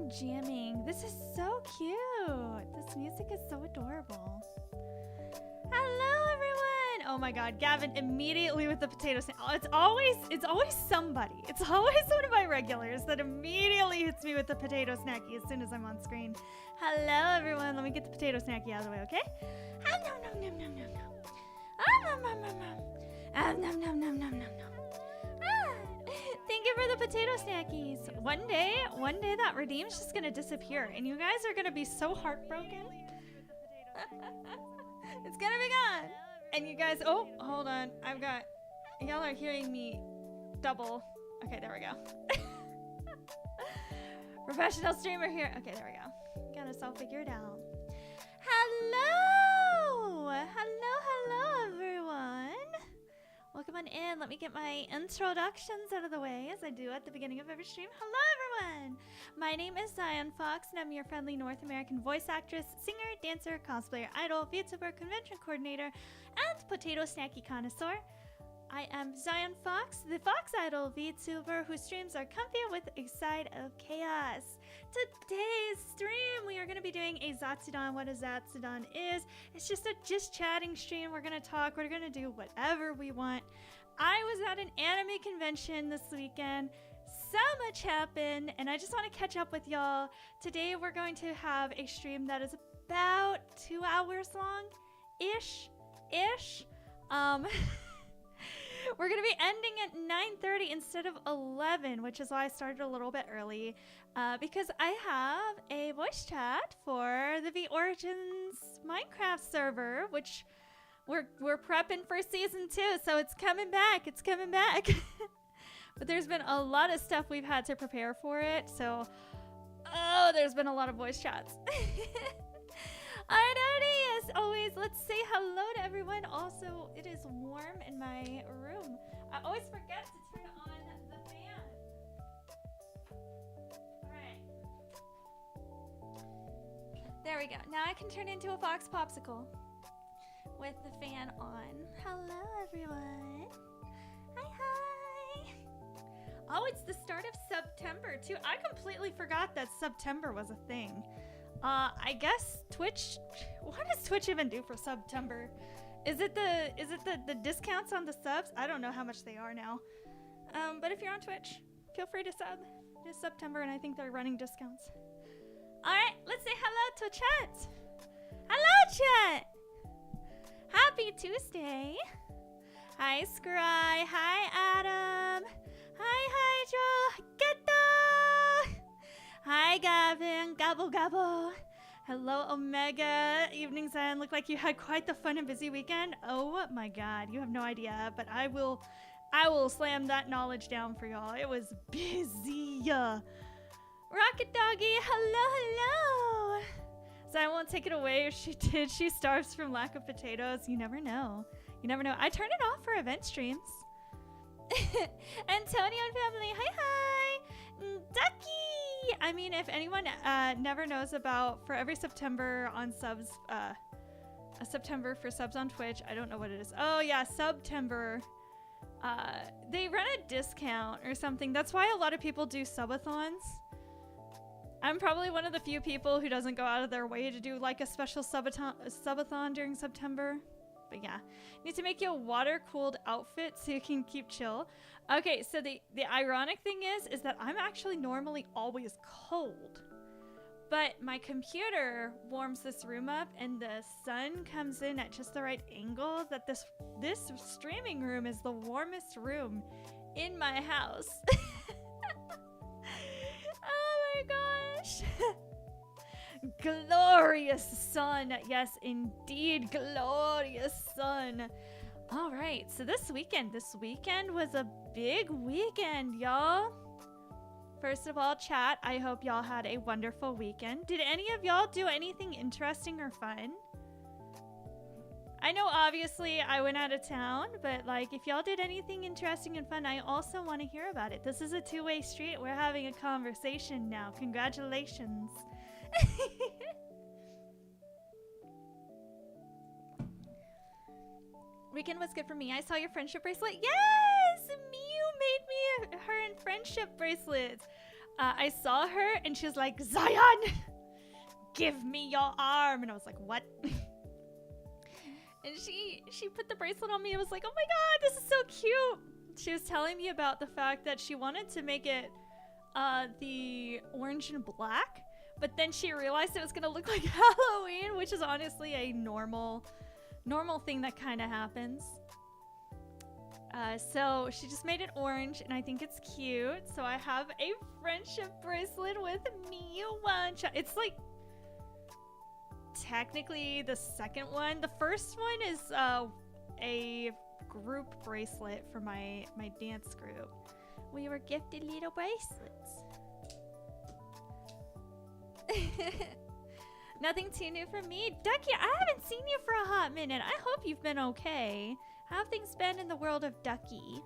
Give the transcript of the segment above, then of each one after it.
jamming. This is so cute. This music is so adorable. Hello, everyone. Oh my God, Gavin immediately with the potato snack. It's always somebody. It's always one of my regulars that immediately hits me with the potato snacky as soon as I'm on screen. Hello, everyone. Let me get the potato snacky out of the way, okay? Thank you for the potato snackies. One day that redeem's just gonna disappear, and you guys are gonna be so heartbroken. It's gonna be gone. And you guys, oh, hold on. Y'all are hearing me double. Okay, there we go. Professional streamer here. Okay, there we go. Got us all figured out. Hello! Hello, everyone. Welcome on in. Let me get my introductions out of the way, as I do at the beginning of every stream. Hello, everyone. My name is Zion Fox, and I'm your friendly North American voice actress, singer, dancer, cosplayer, idol, VTuber, convention coordinator, and potato snacky connoisseur. I am Zion Fox, the Fox Idol VTuber whose streams are comfy with a side of chaos. Today's stream, we are going to be doing a Zatsudan. What a Zatsudan is, it's just a chatting stream. We're going to talk, we're going to do whatever we want. I was at an anime convention this weekend. So much happened, and I just want to catch up with y'all. Today we're going to have a stream that is about 2 hours long-ish. We're going to be ending at 9:30 instead of 11, which is why I started a little bit early, because I have a voice chat for the V Origins Minecraft server, which we're prepping for season 2, so it's coming back. It's coming back. But there's been a lot of stuff we've had to prepare for it, so there's been a lot of voice chats. Alrighty, as always, let's say hello to everyone. Also, it is warm in my room. I always forget to turn on the fan. Alright. There we go. Now I can turn into a fox popsicle with the fan on. Hello, everyone. Hi. Oh, it's the start of September, too. I completely forgot that September was a thing. I guess Twitch, what does Twitch even do for September? Is it the discounts on the subs? I don't know how much they are now. But if you're on Twitch, feel free to sub. It is September, and I think they're running discounts. Alright, let's say hello to chat. Hello, chat. Happy Tuesday. Hi, Scry. Hi, Adam. Hi, Joe. Geto. Hi, Gavin. Gobble, gobble. Hello, Omega. Evening, Zen. Look like you had quite the fun and busy weekend. Oh my God, you have no idea, but I will slam that knowledge down for y'all. It was busy. Rocket Doggy, hello. So I won't take it away if she did. She starves from lack of potatoes. You never know. You never know. I turn it off for event streams. Antonio and family, hi. Ducky! I mean, if anyone never knows about, for every September on subs, a September for subs on Twitch, I don't know what it is. Oh yeah, September. They run a discount or something. That's why a lot of people do subathons. I'm probably one of the few people who doesn't go out of their way to do like a special subathon during September. But yeah, need to make you a water-cooled outfit so you can keep chill. Okay, so the ironic thing is that I'm actually normally always cold. But my computer warms this room up, and the sun comes in at just the right angle that this streaming room is the warmest room in my house. Oh my gosh. Glorious sun. Yes, indeed, glorious sun. All right, so this weekend was a big weekend, y'all. First of all, chat, I hope y'all had a wonderful weekend. Did any of y'all do anything interesting or fun? I know obviously I went out of town, but like if y'all did anything interesting and fun, I also want to hear about it. This is a two-way street. We're having a conversation now. Congratulations. Weekend was good for me. I saw your friendship bracelet. Yes! Miu made me her friendship bracelets. I saw her and she was like, Zion, give me your arm. And I was like, what? And she put the bracelet on me and was like, oh my god, this is so cute. She was telling me about the fact that she wanted to make it the orange and black, but then she realized it was gonna look like Halloween, which is honestly a normal thing that kind of happens. So she just made it orange, and I think it's cute. So I have a friendship bracelet with me. It's like technically the second one. The first one is a group bracelet for my dance group. We were gifted little bracelets. Nothing too new from me. Ducky, I haven't seen you for a hot minute. I hope you've been okay. How have things been in the world of Ducky?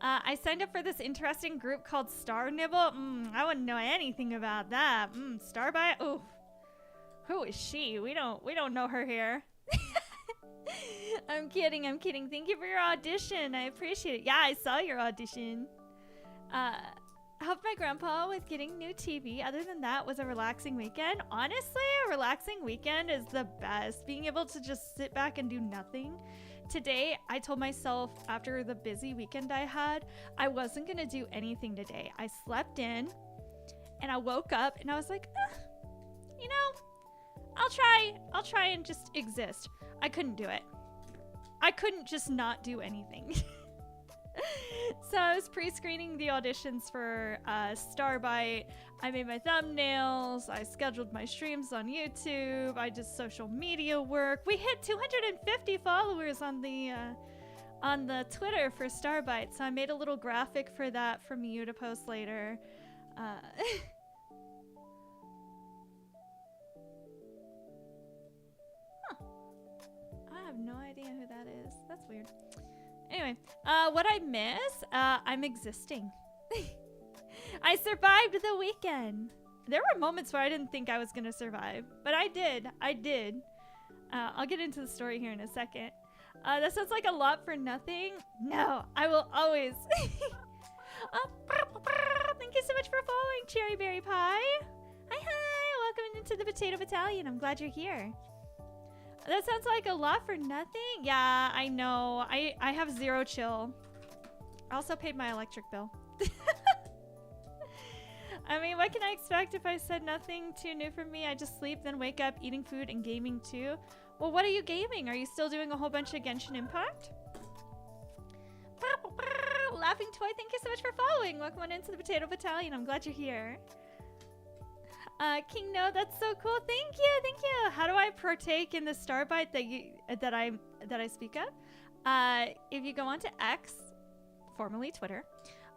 I signed up for this interesting group called Star Nibble. I wouldn't know anything about that. Starbite? Oh, who is she? We don't know her here. I'm kidding. Thank you for your audition. I appreciate it. Yeah, I saw your audition. Helped my grandpa with getting new TV. Other than that, was a relaxing weekend. Honestly, a relaxing weekend is the best. Being able to just sit back and do nothing. Today, I told myself after the busy weekend I had, I wasn't gonna do anything today. I slept in and I woke up and I was like, you know, I'll try and just exist. I couldn't do it. I couldn't just not do anything. So I was pre-screening the auditions for Starbite. I made my thumbnails. I scheduled my streams on YouTube. I did social media work. We hit 250 followers on the Twitter for Starbite. So I made a little graphic for that for you to post later. Huh. I have no idea who that is. That's weird. Anyway, what I miss, I'm existing. I survived the weekend. There were moments where I didn't think I was going to survive, but I did. I'll get into the story here in a second. That sounds like a lot for nothing. No, I will always. Thank you so much for following, Cherry Berry Pie. Hi. Welcome into the Potato Battalion. I'm glad you're here. That sounds like a lot for nothing. Yeah, I know. I have zero chill. I also paid my electric bill. I mean, what can I expect if I said nothing too new for me? I just sleep, then wake up, eating food, and gaming too. Well, what are you gaming? Are you still doing a whole bunch of Genshin Impact? Laughing Toy, thank you so much for following. Welcome on into the Potato Battalion. I'm glad you're here. King No, that's so cool. Thank you. How do I partake in the Starbite that I speak of? If you go onto X, formerly Twitter,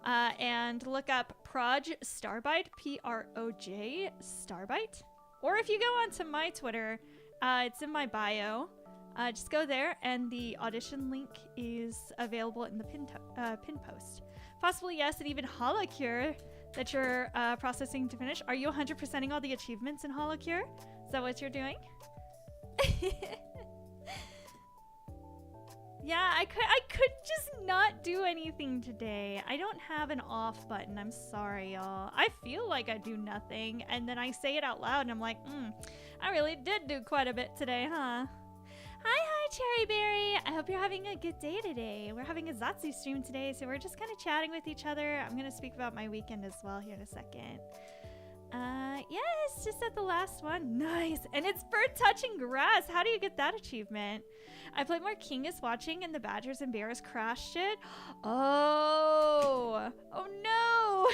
and look up Proj Starbite, Proj Starbite, or if you go onto my Twitter, it's in my bio. Just go there, and the audition link is available in the pin post. Possibly yes, and even Holocure that you're processing to finish. Are you 100%ing all the achievements in Holocure? Is that what you're doing? Yeah, I could just not do anything today. I don't have an off button. I'm sorry, y'all. I feel like I do nothing, and then I say it out loud, and I'm like, I really did do quite a bit today, huh? Hi, Cherry Berry. I hope you're having a good day today. We're having a Zatsu stream today, so we're just kind of chatting with each other. I'm going to speak about my weekend as well here in a second. Yes, just at the last one. Nice. And it's bird touching grass. How do you get that achievement? I played more King is Watching, and the Badgers and Bears crashed it. Oh no.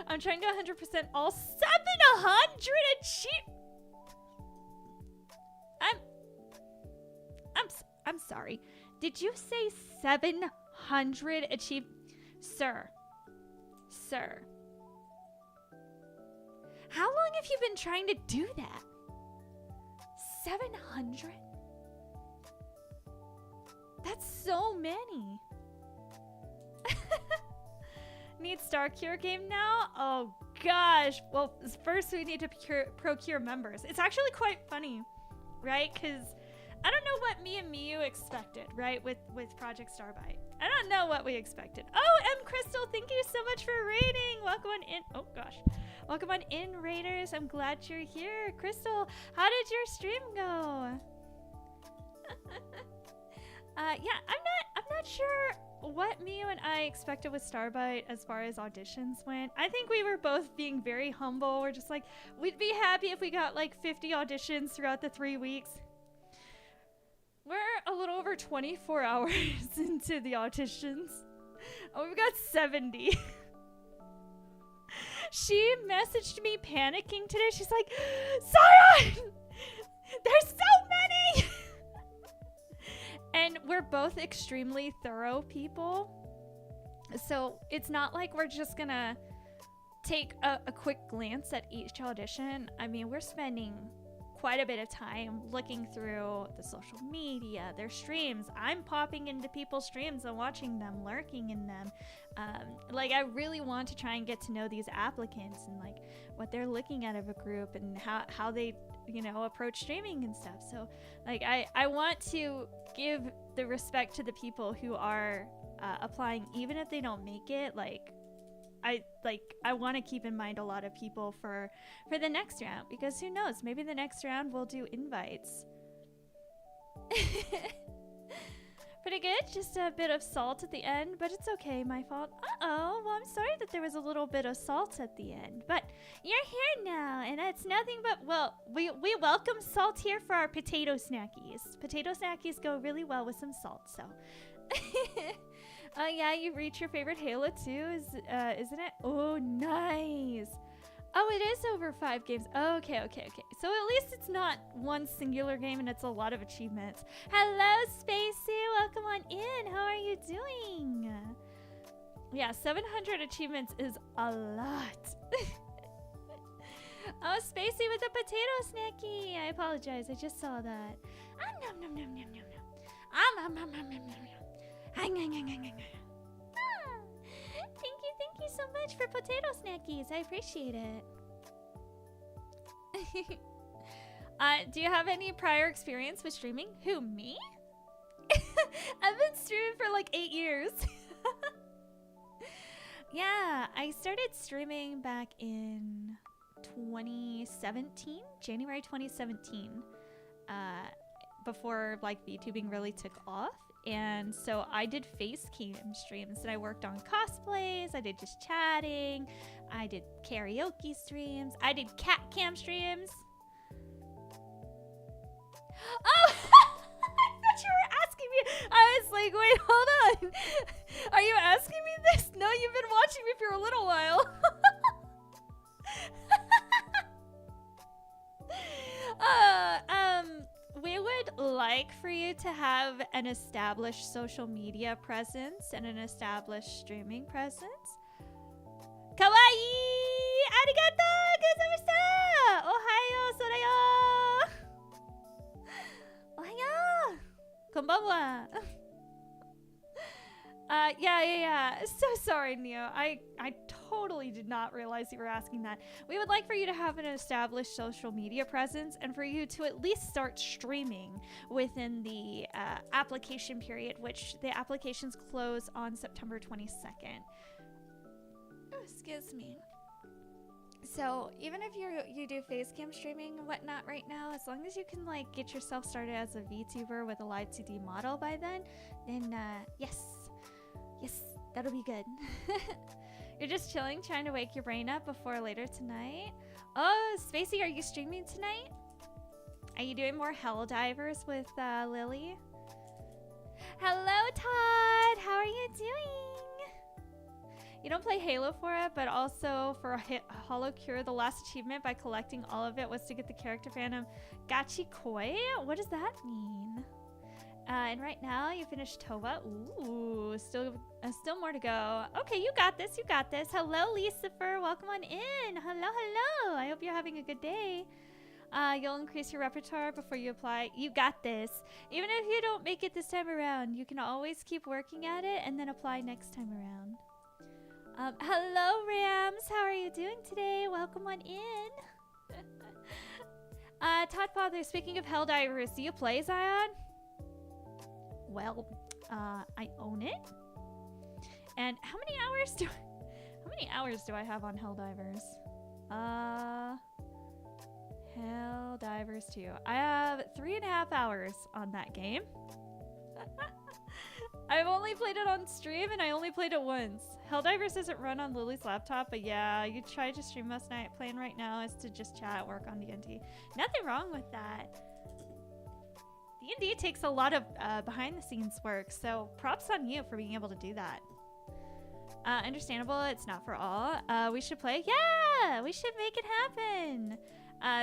I'm trying to 100% all 700 achieve. I'm sorry. Did you say 700 achieve? Sir. How long have you been trying to do that? 700? That's so many. Need Star Cure game now? Oh gosh. Well, first we need to procure members. It's actually quite funny, right? Because I don't know what me and Miyu expected, right, with Project Starbite. I don't know what we expected. Oh, M. Crystal, thank you so much for raiding. Welcome on in. Oh, gosh. Welcome on in, raiders. I'm glad you're here. Crystal, how did your stream go? Yeah, I'm not sure what Miu and I expected with Starbite as far as auditions went. I think we were both being very humble. We're just like, we'd be happy if we got like 50 auditions throughout the 3 weeks. We're a little over 24 hours into the auditions. Oh, we've got 70. She messaged me panicking today. She's like, Sion! There's so many! And we're both extremely thorough people. So it's not like we're just gonna take a quick glance at each audition. I mean, we're spending quite a bit of time looking through the social media, their streams. I'm popping into people's streams and watching them, lurking in them. Like, I really want to try and get to know these applicants and like what they're looking at of a group and how they, you know, approach streaming and stuff. So like, I want to give the respect to the people who are applying, even if they don't make it. I want to keep in mind a lot of people for the next round, because who knows, maybe the next round we'll do invites. Pretty good, just a bit of salt at the end, but it's okay, my fault. Uh-oh, well, I'm sorry that there was a little bit of salt at the end, but you're here now, and it's nothing but, well, we welcome salt here for our potato snackies. Potato snackies go really well with some salt, so. Oh yeah, you reached your favorite Halo too, isn't it? Oh, nice. Oh, it is over 5 games. Oh, okay. So at least it's not one singular game and it's a lot of achievements. Hello, Spacey. Welcome on in. How are you doing? Yeah, 700 achievements is a lot. Oh, Spacey with a potato snacky. I apologize. I just saw that. Nom nom nom nom nom nom. Nom nom nom nom nom nom. Thank you so much for potato snackies. I appreciate it. Do you have any prior experience with streaming? Who, me? I've been streaming for like 8 years. Yeah, I started streaming back in 2017, January 2017, before like VTubing really took off. And so I did face cam streams, and I worked on cosplays, I did just chatting, I did karaoke streams, I did cat cam streams. Oh, I thought you were asking me. I was like, wait, hold on. Are you asking me this? No, you've been watching me for a little while. We would like for you to have an established social media presence and an established streaming presence. Kawaii! Arigato! Gozaimasu! Ohayo! Sorayo! Ohayo! Konbanwa! Yeah. So sorry, Neo. I totally did not realize you were asking that. We would like for you to have an established social media presence and for you to at least start streaming within the application period, which the applications close on September 22nd. Oh, excuse me. So even if you do facecam streaming and whatnot right now, as long as you can like get yourself started as a VTuber with a live 2D model by then yes, that'll be good. You're just chilling, trying to wake your brain up before later tonight. Oh, Spacey, are you streaming tonight? Are you doing more Helldivers with Lily? Hello, Todd. How are you doing? You don't play Halo for it, but also for Hollow Cure, the last achievement by collecting all of it was to get the character fandom Gachikoi. What does that mean? And right now you finished Tova. Ooh, still more to go. Okay, you got this. Hello, Lucifer. Welcome on in. Hello. I hope you're having a good day. You'll increase your repertoire before you apply. You got this. Even if you don't make it this time around, you can always keep working at it and then apply next time around. Hello, Rams. How are you doing today? Welcome on in. Todd Father, speaking of Helldivers, do you play Zion? Well, I own it. And how many hours do I have on Helldivers? Helldivers 2. I have 3.5 hours on that game. I've only played it on stream, and I only played it once. Helldivers doesn't run on Lily's laptop, but yeah, you tried to stream last night. Plan right now is to just chat, work on D&D. Nothing wrong with that. D&D takes a lot of behind-the-scenes work, so props on you for being able to do that. Understandable, it's not for all. We should play? Yeah! We should make it happen!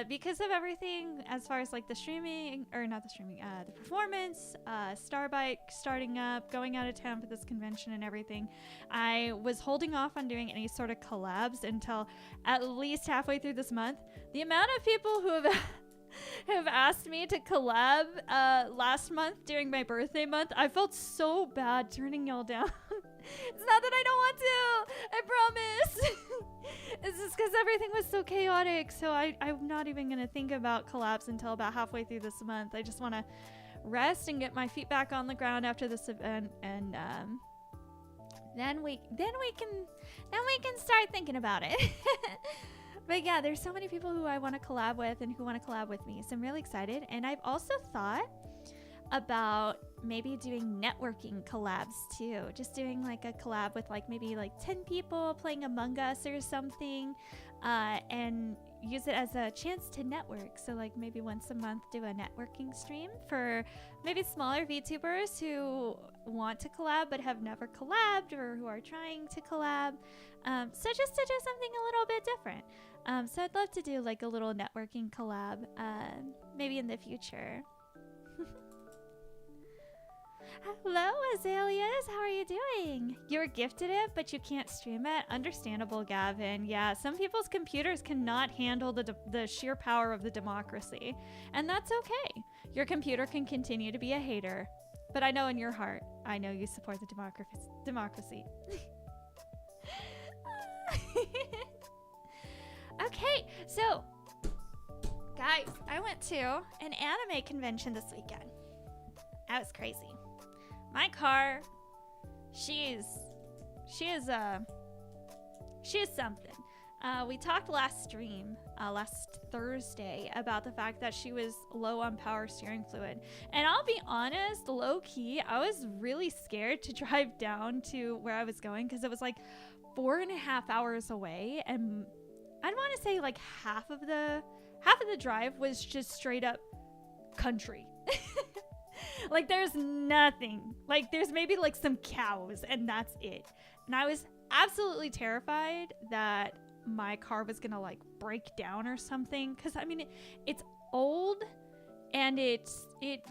Because of everything as far as like the streaming, or not the streaming, the performance, Starbike starting up, going out of town for this convention and everything, I was holding off on doing any sort of collabs until at least halfway through this month. The amount of people who have asked me to collab last month during my birthday month, I felt so bad turning y'all down. It's not that I don't want to, I promise. It's just because everything was so chaotic, so I'm not even going to think about collabs until about halfway through this month. I just want to rest and get my feet back on the ground after this event, and then we can start thinking about it. But yeah, there's so many people who I want to collab with and who want to collab with me, so I'm really excited. And I've also thought about maybe doing networking collabs too, just doing like a collab with like maybe like 10 people playing Among Us or something, and use it as a chance to network. So like maybe once a month do a networking stream for maybe smaller VTubers who want to collab but have never collabed, or who are trying to collab. So just to do something a little bit different. So I'd love to do like a little networking collab, maybe in the future. Hello, Azaleas. How are you doing? You were gifted it, but you can't stream it? Understandable, Gavin. Yeah, some people's computers cannot handle the sheer power of the democracy. And that's okay. Your computer can continue to be a hater. But I know in your heart, I know you support the democracy. Okay, so, guys, I went to an anime convention this weekend. That was crazy. My car, she is something. We talked last stream, last Thursday, about the fact that she was low on power steering fluid. And I'll be honest, low key, I was really scared to drive down to where I was going, because it was like 4.5 hours away, and I'd want to say like half of the drive was just straight up country. Like there's nothing. Like there's maybe like some cows, and that's it. And I was absolutely terrified that my car was gonna like break down or something, because I mean it's old and it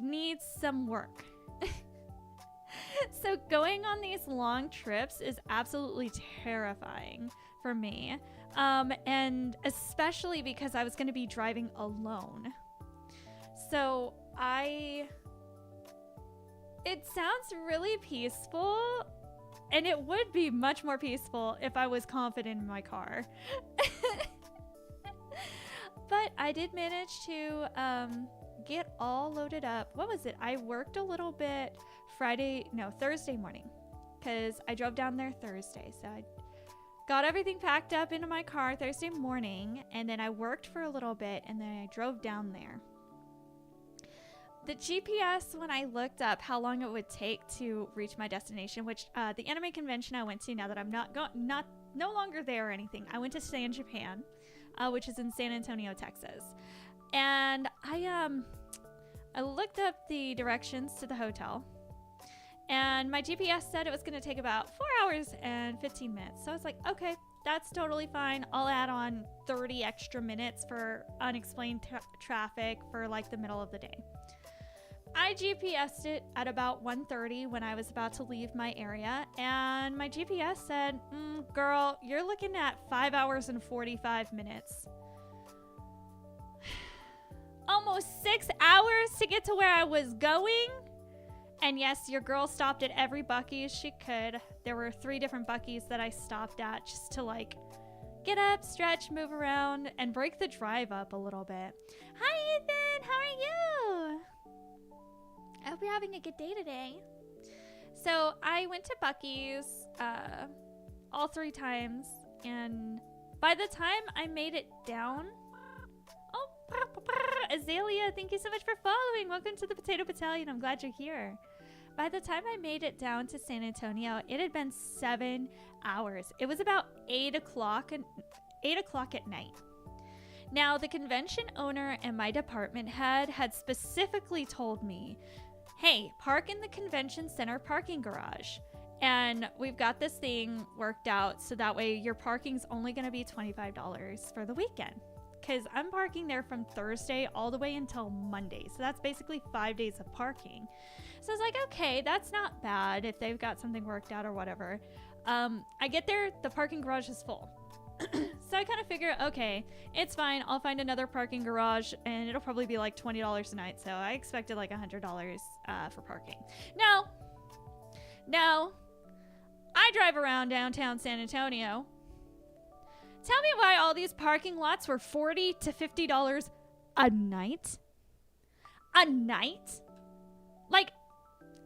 needs some work. So going on these long trips is absolutely terrifying for me, and especially because I was going to be driving alone. So it sounds really peaceful, and it would be much more peaceful if I was confident in my car. But I did manage to get all loaded up. What was it? I worked a little bit Thursday morning, because I drove down there Thursday. So I got everything packed up into my car Thursday morning, and then I worked for a little bit, and then I drove down there. The GPS, when I looked up how long it would take to reach my destination, which the anime convention I went to, now that I'm no longer there or anything, I went to San Japan, which is in San Antonio, Texas. And I looked up the directions to the hotel, and my GPS said it was going to take about 4 hours and 15 minutes. So I was like, okay, that's totally fine. I'll add on 30 extra minutes for unexplained traffic for like the middle of the day. I GPS'd it at about 1:30 when I was about to leave my area, and my GPS said, girl, you're looking at 5 hours and 45 minutes. Almost 6 hours to get to where I was going. And yes, your girl stopped at every Buc-ee's she could. There were 3 different Buc-ee's that I stopped at just to like get up, stretch, move around, and break the drive up a little bit. Hi, Ethan. How are you? I hope you're having a good day today. So I went to Buc-ee's, all 3 times, and by the time I made it down, Azalea, thank you so much for following. Welcome to the Potato Battalion. I'm glad you're here. By the time I made it down to San Antonio, it had been 7 hours. It was about 8 o'clock at night. Now, the convention owner and my department head had specifically told me, hey, park in the convention center parking garage. And we've got this thing worked out so that way your parking's only going to be $25 for the weekend. Because I'm parking there from Thursday all the way until Monday. So that's basically 5 days of parking. So I was like, okay, that's not bad if they've got something worked out or whatever. I get there, the parking garage is full. So I kind of figure, okay, it's fine. I'll find another parking garage and it'll probably be like $20 a night. So I expected like $100 for parking. No, I drive around downtown San Antonio. Tell me why all these parking lots were $40 to $50 a night? A night? Like,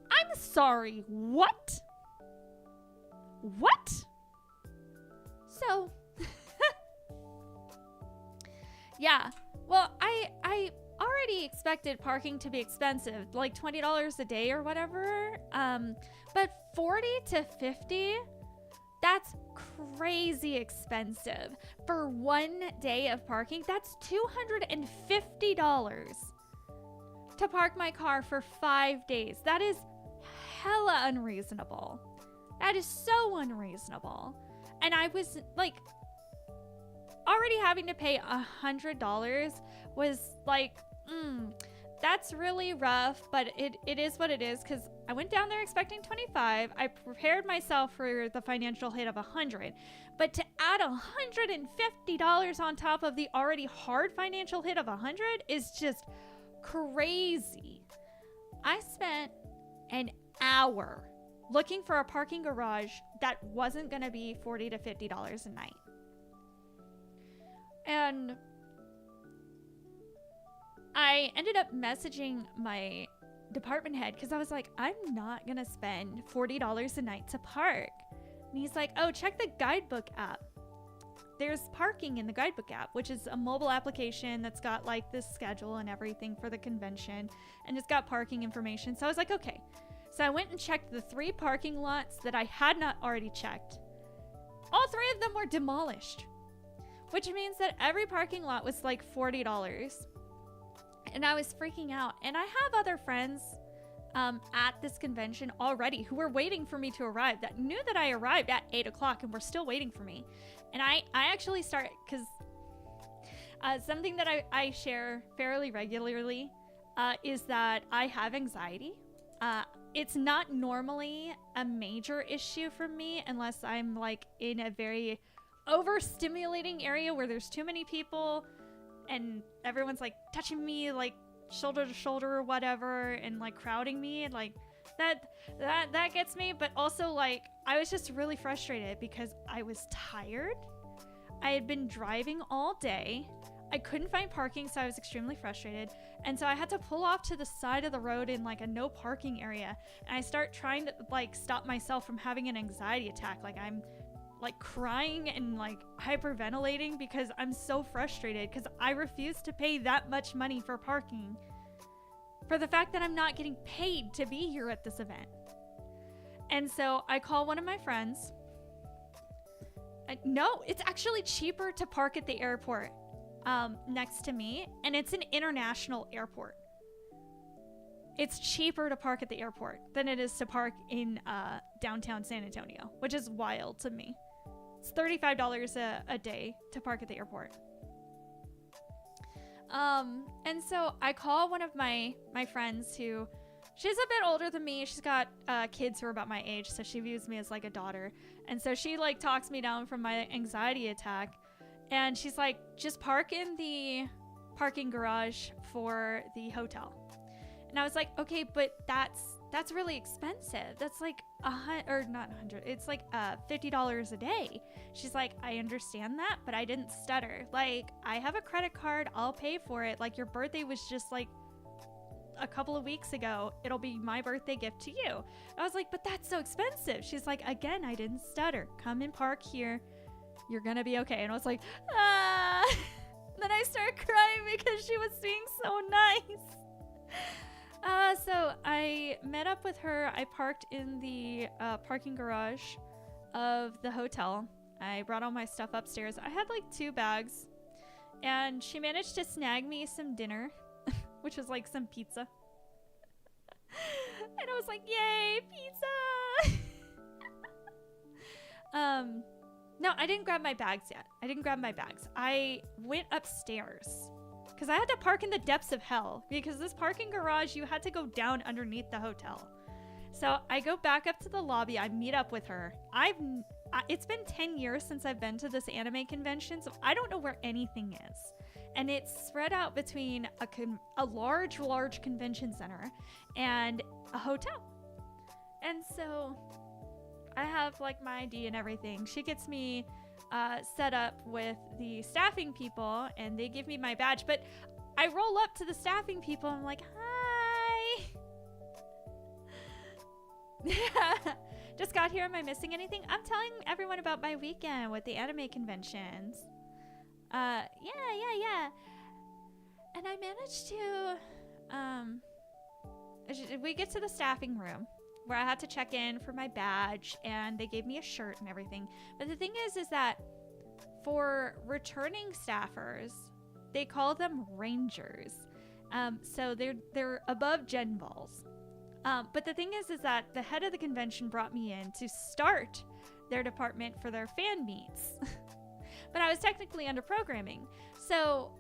I'm sorry, what? What? So, yeah, well, I already expected parking to be expensive, like $20 a day or whatever, but 40 to 50, that's crazy expensive. For 1 day of parking, that's $250 to park my car for 5 days. That is hella unreasonable. That is so unreasonable. And I was like, already having to pay $100 was like, that's really rough, but it is what it is, because I went down there expecting 25. I prepared myself for the financial hit of 100, but to add $150 on top of the already hard financial hit of 100 is just crazy. I spent an hour looking for a parking garage that wasn't going to be $40 to $50 a night. And I ended up messaging my department head because I was like, I'm not going to spend $40 a night to park. And he's like, oh, check the guidebook app. There's parking in the guidebook app, which is a mobile application that's got like this schedule and everything for the convention. And it's got parking information. So I was like, okay. So I went and checked the 3 parking lots that I had not already checked. All 3 of them were demolished, which means that every parking lot was like $40. And I was freaking out. And I have other friends at this convention already who were waiting for me to arrive, that knew that I arrived at 8 o'clock and were still waiting for me. And I actually started, because something that I share fairly regularly is that I have anxiety. It's not normally a major issue for me unless I'm like in a very overstimulating area where there's too many people and everyone's like touching me like shoulder to shoulder or whatever and like crowding me, and like that gets me. But also, like, I was just really frustrated because I was tired. I had been driving all day. I couldn't find parking, so I was extremely frustrated. And so I had to pull off to the side of the road in like a no parking area. And I start trying to like stop myself from having an anxiety attack. Like I'm like crying and like hyperventilating because I'm so frustrated because I refuse to pay that much money for parking for the fact that I'm not getting paid to be here at this event. And so I call one of my friends. No, it's actually cheaper to park at the airport next to me, and it's an international airport. It's cheaper to park at the airport than it is to park in downtown San Antonio, which is wild to me. It's $35 a day to park at the airport. And so I call one of my friends who, she's a bit older than me. She's got kids who are about my age, so she views me as like a daughter. And so she like talks me down from my anxiety attack. And she's like, just park in the parking garage for the hotel. And I was like, okay, but that's really expensive. That's like it's like $50 a day. She's like, I understand that, but I didn't stutter. Like, I have a credit card. I'll pay for it. Like, your birthday was just like a couple of weeks ago. It'll be my birthday gift to you. I was like, but that's so expensive. She's like, again, I didn't stutter. Come and park here. You're going to be okay. And I was like, ah. Then I started crying because she was being so nice. So I met up with her. I parked in the parking garage of the hotel. I brought all my stuff upstairs. I had like 2 bags, and she managed to snag me some dinner, which was like some pizza. And I was like, yay, pizza! No, I didn't grab my bags yet. I went upstairs because I had to park in the depths of hell, because this parking garage, you had to go down underneath the hotel. So I go back up to the lobby. I meet up with her. It's been 10 years since I've been to this anime convention, so I don't know where anything is. And it's spread out between a large convention center and a hotel. And so I have like my ID and everything. She gets me set up with the staffing people, and they give me my badge. But I roll up to the staffing people. And I'm like, hi. Just got here. Am I missing anything? I'm telling everyone about my weekend with the anime conventions. Yeah. And I managed to, we get to the staffing room where I had to check in for my badge, and they gave me a shirt and everything. But the thing is that for returning staffers, they call them rangers. So they're above gen vols. But the thing is that the head of the convention brought me in to start their department for their fan meets. But I was technically under programming. So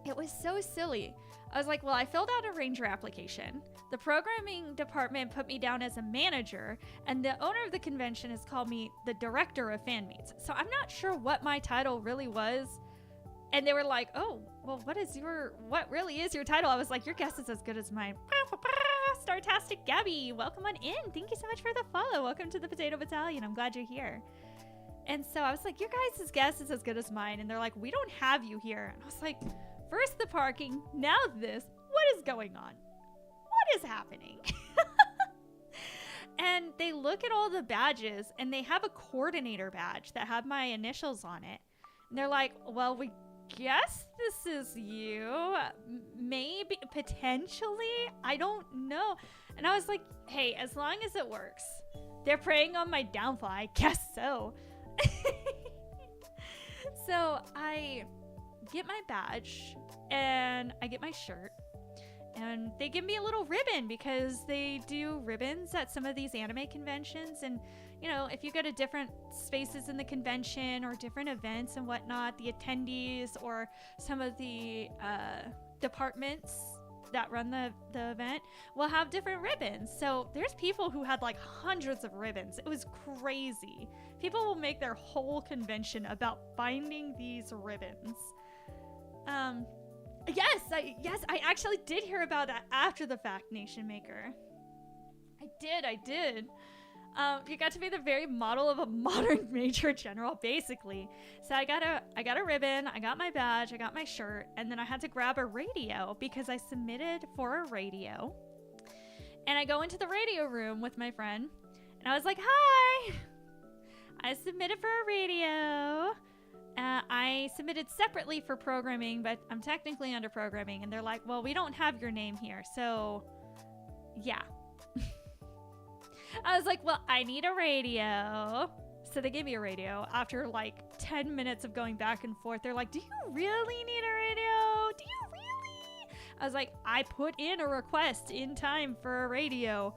it was so silly. I was like, well, I filled out a ranger application. The programming department put me down as a manager, and the owner of the convention has called me the director of fan meets. So I'm not sure what my title really was. And they were like, oh, well, what really is your title? I was like, your guess is as good as mine. Startastic Gabby, welcome on in. Thank you so much for the follow. Welcome to the Potato Battalion. I'm glad you're here. And so I was like, your guys' guess is as good as mine. And they're like, we don't have you here. And I was like, first the parking, now this. What is going on? What is happening? And they look at all the badges, and they have a coordinator badge that had my initials on it. And they're like, well, we guess this is you. Maybe, potentially. I don't know. And I was like, hey, as long as it works. They're preying on my downfall. I guess so. So I get my badge, and I get my shirt, and they give me a little ribbon, because they do ribbons at some of these anime conventions. And you know, if you go to different spaces in the convention or different events and whatnot, the attendees or some of the departments that run the event will have different ribbons. So there's people who had like hundreds of ribbons. It was crazy. People will make their whole convention about finding these ribbons. Yes, I actually did hear about that after the fact, Nation Maker. I did. You got to be the very model of a modern major general, basically. So I got a ribbon, I got my badge, I got my shirt, and then I had to grab a radio because I submitted for a radio. And I go into the radio room with my friend, and I was like, hi! I submitted for a radio. I submitted separately for programming, but I'm technically under programming. And they're like, well, we don't have your name here, so yeah. I was like, well, I need a radio. So they gave me a radio after like 10 minutes of going back and forth. They're like, do you really need a radio? Do you really? I was like, I put in a request in time for a radio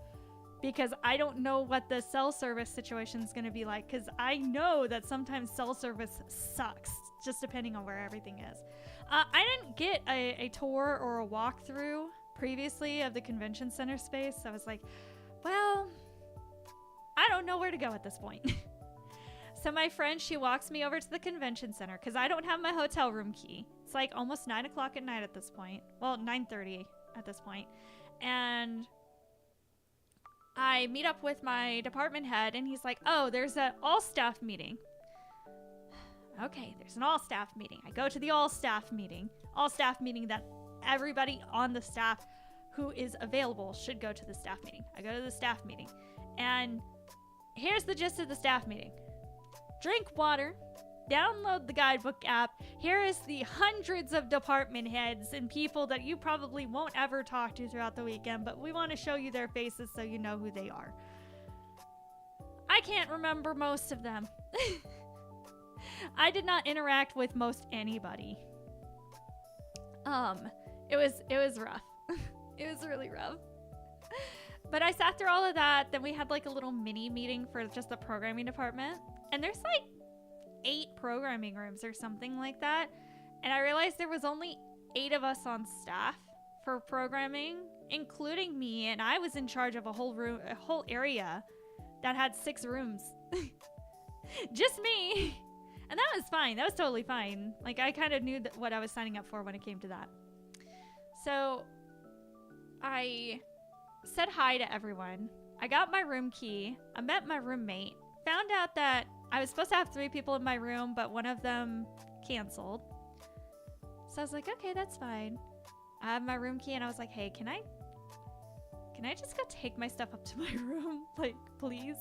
because I don't know what the cell service situation is going to be like, because I know that sometimes cell service sucks, just depending on where everything is. I didn't get a tour or a walkthrough previously of the convention center space. So I was like, well, I don't know where to go at this point. So my friend, she walks me over to the convention center because I don't have my hotel room key. It's like almost 9 o'clock at night at this point. Well, 9:30 at this point. And I meet up with my department head, and he's like, oh, there's an all-staff meeting. Okay, there's an all-staff meeting. I go to the all-staff meeting that everybody on the staff who is available should go to the staff meeting. I go to the staff meeting, and here's the gist of the staff meeting. Drink water, download the guidebook app. Here is the hundreds of department heads and people that you probably won't ever talk to throughout the weekend, but we want to show you their faces so you know who they are. I can't remember most of them. I did not interact with most anybody. It was rough. It was really rough. But I sat through all of that. Then we had like a little mini meeting for just the programming department. And there's like 8 programming rooms or something like that. And I realized there was only 8 of us on staff for programming, including me. And I was in charge of a whole area that had 6 rooms. Just me. And that was fine. That was totally fine. Like, I kind of knew what I was signing up for when it came to that. So I said hi to everyone. I got my room key. I met my roommate. Found out that I was supposed to have 3 people in my room, but one of them canceled. So I was like, okay, that's fine. I have my room key, and I was like, hey, can I just go take my stuff up to my room? Like, please?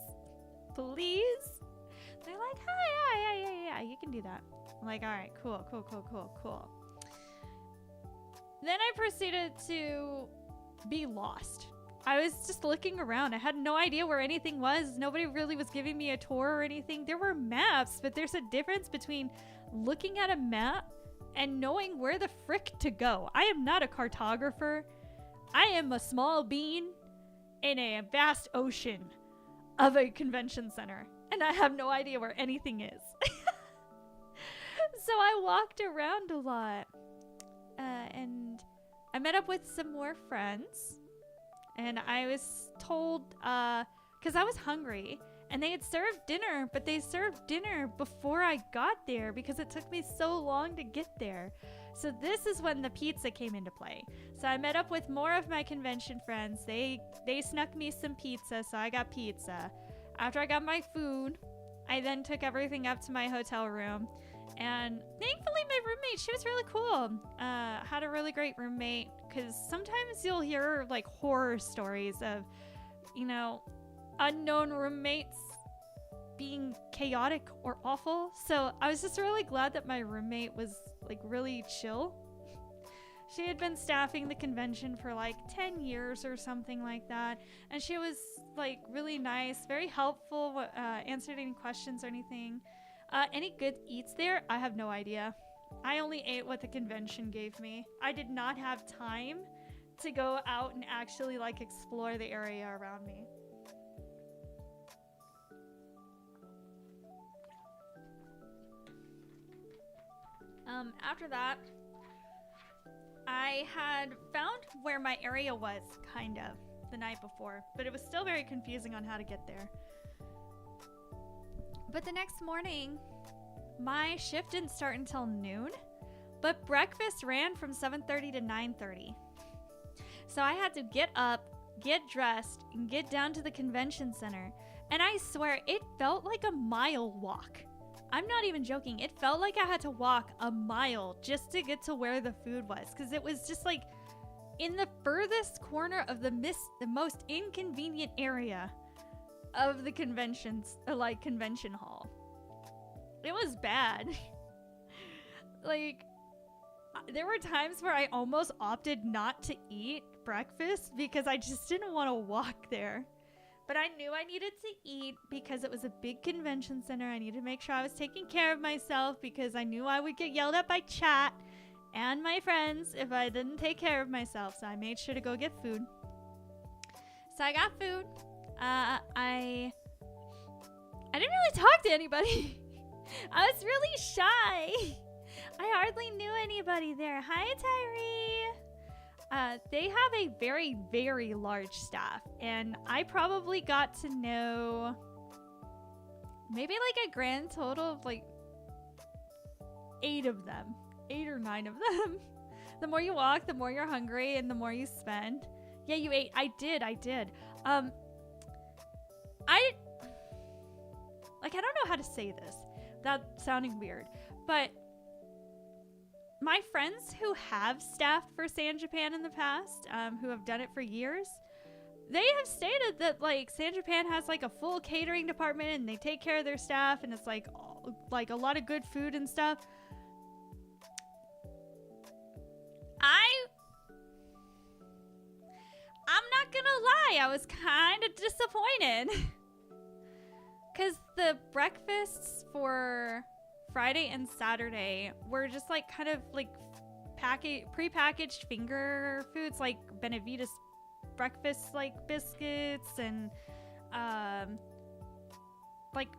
Please? They're like, hi, yeah, you can do that. I'm like, all right, cool. Then I proceeded to be lost. I was just looking around. I had no idea where anything was. Nobody really was giving me a tour or anything. There were maps, but there's a difference between looking at a map and knowing where the frick to go. I am not a cartographer. I am a small bean in a vast ocean of a convention center, and I have no idea where anything is. So I walked around a lot, and I met up with some more friends, and I was told, because I was hungry, and they had served dinner, but they served dinner before I got there because it took me so long to get there. So this is when the pizza came into play. So I met up with more of my convention friends. They snuck me some pizza, so I got pizza. After I got my food, I then took everything up to my hotel room. And thankfully my roommate, she was really cool. Had a really great roommate, because sometimes you'll hear like horror stories of, unknown roommates being chaotic or awful. So I was just really glad that my roommate was like really chill. She had been staffing the convention for like 10 years or something like that. And she was like really nice, very helpful, answered any questions or anything. Any good eats there? I have no idea. I only ate what the convention gave me. I did not have time to go out and actually like explore the area around me. After that, I had found where my area was, kind of, the night before, but it was still very confusing on how to get there. But the next morning, my shift didn't start until noon, but breakfast ran from 7:30 to 9:30. So I had to get up, get dressed, and get down to the convention center, and I swear it felt like a mile walk. I'm not even joking. It felt like I had to walk a mile just to get to where the food was, because it was just like in the furthest corner of the most inconvenient area of the convention hall. It was bad. Like, there were times where I almost opted not to eat breakfast because I just didn't want to walk there. But I knew I needed to eat because it was a big convention center. I needed to make sure I was taking care of myself because I knew I would get yelled at by chat and my friends if I didn't take care of myself. So I made sure to go get food. So I got food. I didn't really talk to anybody. I was really shy. I hardly knew anybody there. Hi, Tyree. They have a very, very large staff, and I probably got to know maybe like a grand total of like 8 of them. 8 or 9 of them. The more you walk, the more you're hungry, and the more you spend. Yeah, you ate. I did. I don't know how to say this without sounding weird, but my friends who have staffed for San Japan in the past, who have done it for years, they have stated that like San Japan has like a full catering department and they take care of their staff, and it's like a lot of good food and stuff. I'm not gonna lie, I was kind of disappointed. Because the breakfasts for Friday and Saturday were just like kind of like pre-packaged finger foods, like Benavides breakfast like biscuits and like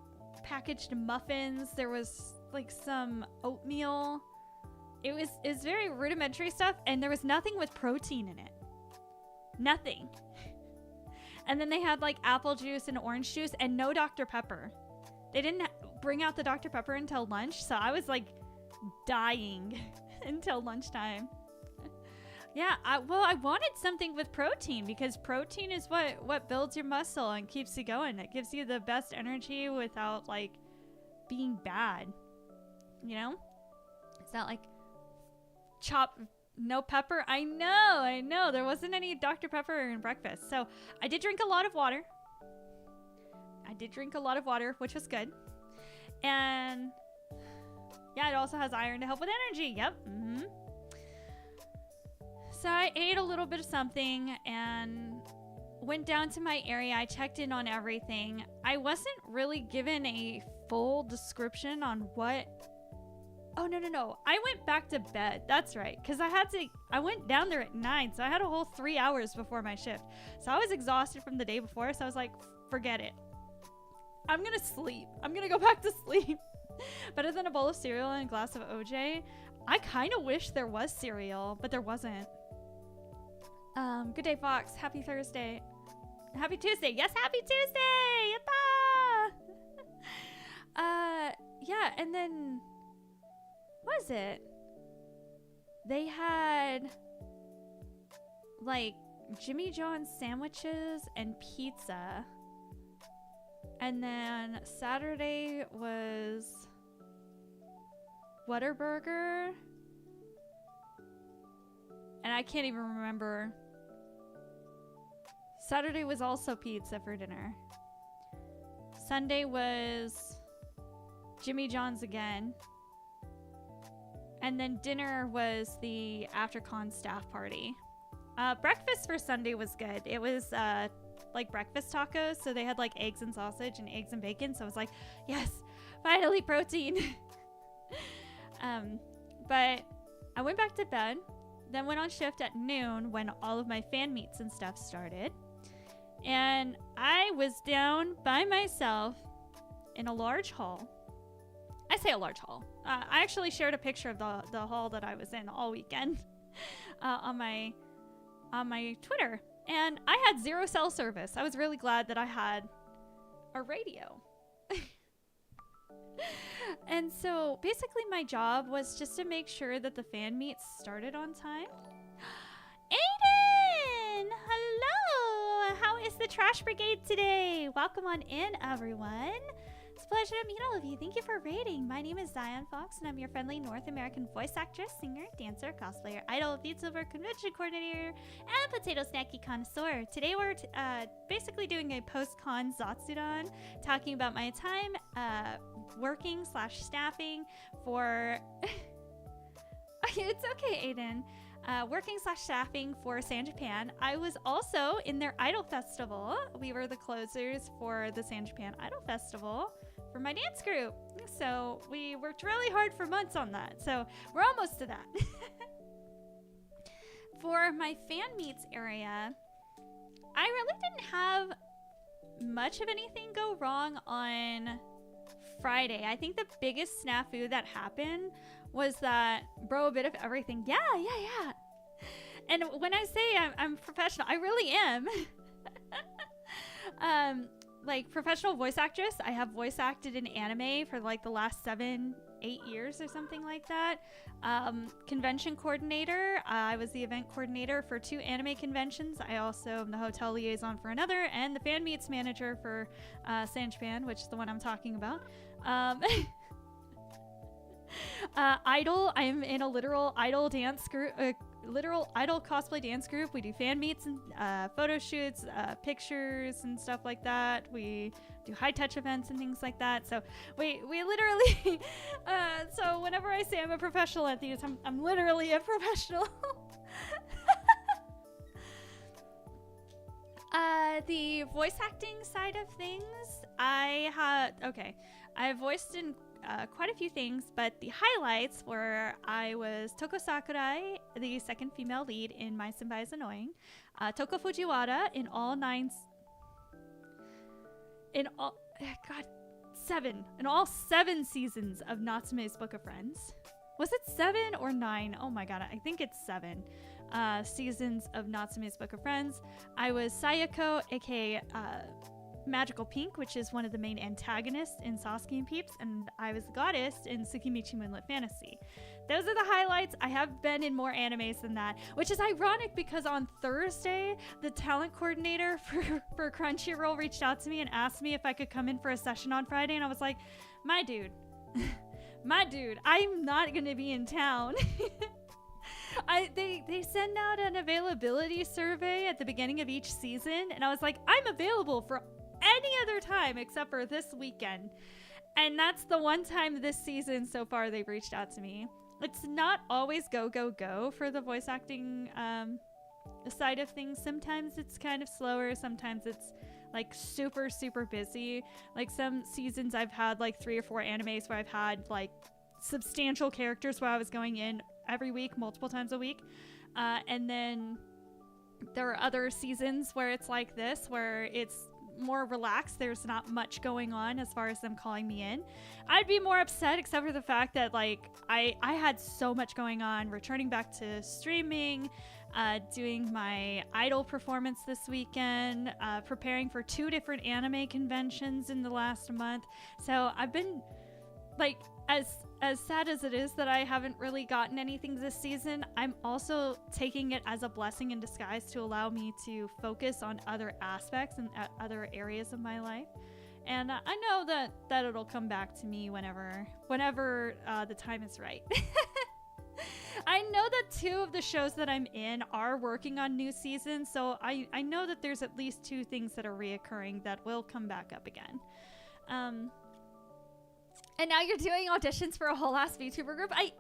packaged muffins. There was like some oatmeal. It was very rudimentary stuff, and there was nothing with protein in it. Nothing. And then they had like apple juice and orange juice and no Dr. Pepper. They didn't bring out the Dr. Pepper until lunch, so I was like dying until lunchtime. Yeah, I wanted something with protein, because protein is what builds your muscle and keeps you going. It gives you the best energy without like being bad. You know? It's not like no pepper. I know. There wasn't any Dr. Pepper in breakfast. So I did drink a lot of water. Which was good. And yeah, it also has iron to help with energy. Yep. Mm-hmm. So I ate a little bit of something and went down to my area. I checked in on everything. I wasn't really given a full description on what... Oh, no. I went back to bed. That's right. Because I went down there at 9, so I had a whole 3 hours before my shift. So I was exhausted from the day before, so I was like, forget it. I'm going to sleep. I'm going to go back to sleep. Better than a bowl of cereal and a glass of OJ. I kind of wish there was cereal, but there wasn't. Good day, Fox. Happy Thursday. Happy Tuesday. Yes, happy Tuesday. Yatta! Yeah, and then... What was it? They had like Jimmy John's sandwiches and pizza. And then Saturday was Whataburger. And I can't even remember. Saturday was also pizza for dinner. Sunday was Jimmy John's again. And then dinner was the AfterCon staff party. Breakfast for Sunday was good. It was like breakfast tacos. So they had like eggs and sausage and eggs and bacon. So I was like, yes, finally protein. But I went back to bed. Then went on shift at noon when all of my fan meets and stuff started. And I was down by myself in a large hall. I say a large hall. I actually shared a picture of the hall that I was in all weekend on my Twitter, and I had 0 cell service. I was really glad that I had a radio. And so basically my job was just to make sure that the fan meets started on time. Aiden! Hello! How is the trash brigade today? Welcome on in, everyone. It's a pleasure to meet all of you. Thank you for raiding. My name is Zion Fox, and I'm your friendly North American voice actress, singer, dancer, cosplayer, idol, VTuber, convention coordinator, and potato snacky connoisseur. Today we're basically doing a post-con Zatsudan, talking about my time working/staffing for... It's okay, Aiden. Working/staffing for San Japan. I was also in their Idol Festival. We were the closers for the San Japan Idol Festival for my dance group. So we worked really hard for months on that. So we're almost to that. For my fan meets area, I really didn't have much of anything go wrong on Friday. I think the biggest snafu that happened was that, bro, a bit of everything. Yeah. And when I say I'm professional, I really am. Like professional voice actress. I have voice acted in anime for like the last 7-8 years or something like that. Convention coordinator. I was the event coordinator for 2 anime conventions. I also am the hotel liaison for another, and the fan meets manager for San Japan, which is the one I'm talking about. Idol. I am in a literal idol dance group, literal idol cosplay dance group. We do fan meets and photo shoots, pictures and stuff like that. We do high touch events and things like that. So we literally, so whenever I say I'm a professional at these, I'm literally a professional. The voice acting side of things, I've voiced in quite a few things, but the highlights were I was Toko Sakurai, the second female lead in My Senpai is Annoying, Toko Fujiwara in all seven seasons of Natsume's Book of Friends. Was it 7 or 9? Oh my god, I think it's 7 seasons of Natsume's Book of Friends. I was Sayako, aka Magical Pink, which is one of the main antagonists in Sasuke and Peeps, and I was the goddess in Tsukimichi Moonlit Fantasy. Those are the highlights. I have been in more animes than that, which is ironic because on Thursday, the talent coordinator for Crunchyroll reached out to me and asked me if I could come in for a session on Friday, and I was like, my dude, I'm not going to be in town. They send out an availability survey at the beginning of each season, and I was like, I'm available for any other time except for this weekend. And that's the one time this season so far they've reached out to me. It's not always go for the voice acting side of things. Sometimes it's kind of slower. Sometimes it's like super busy. Like some seasons I've had like 3 or 4 animes where I've had like substantial characters where I was going in every week, multiple times a week. And then there are other seasons where it's like this, where it's more relaxed. There's not much going on as far as them calling me in. I'd be more upset, except for the fact that like I had so much going on, returning back to streaming, doing my idol performance this weekend, preparing for 2 different anime conventions in the last month. So I've been like, as sad as it is that I haven't really gotten anything this season, I'm also taking it as a blessing in disguise to allow me to focus on other aspects and other areas of my life. And I know that it'll come back to me whenever the time is right. I know that 2 of the shows that I'm in are working on new seasons, so I know that there's at least 2 things that are reoccurring that will come back up again. And now you're doing auditions for a whole ass VTuber group? I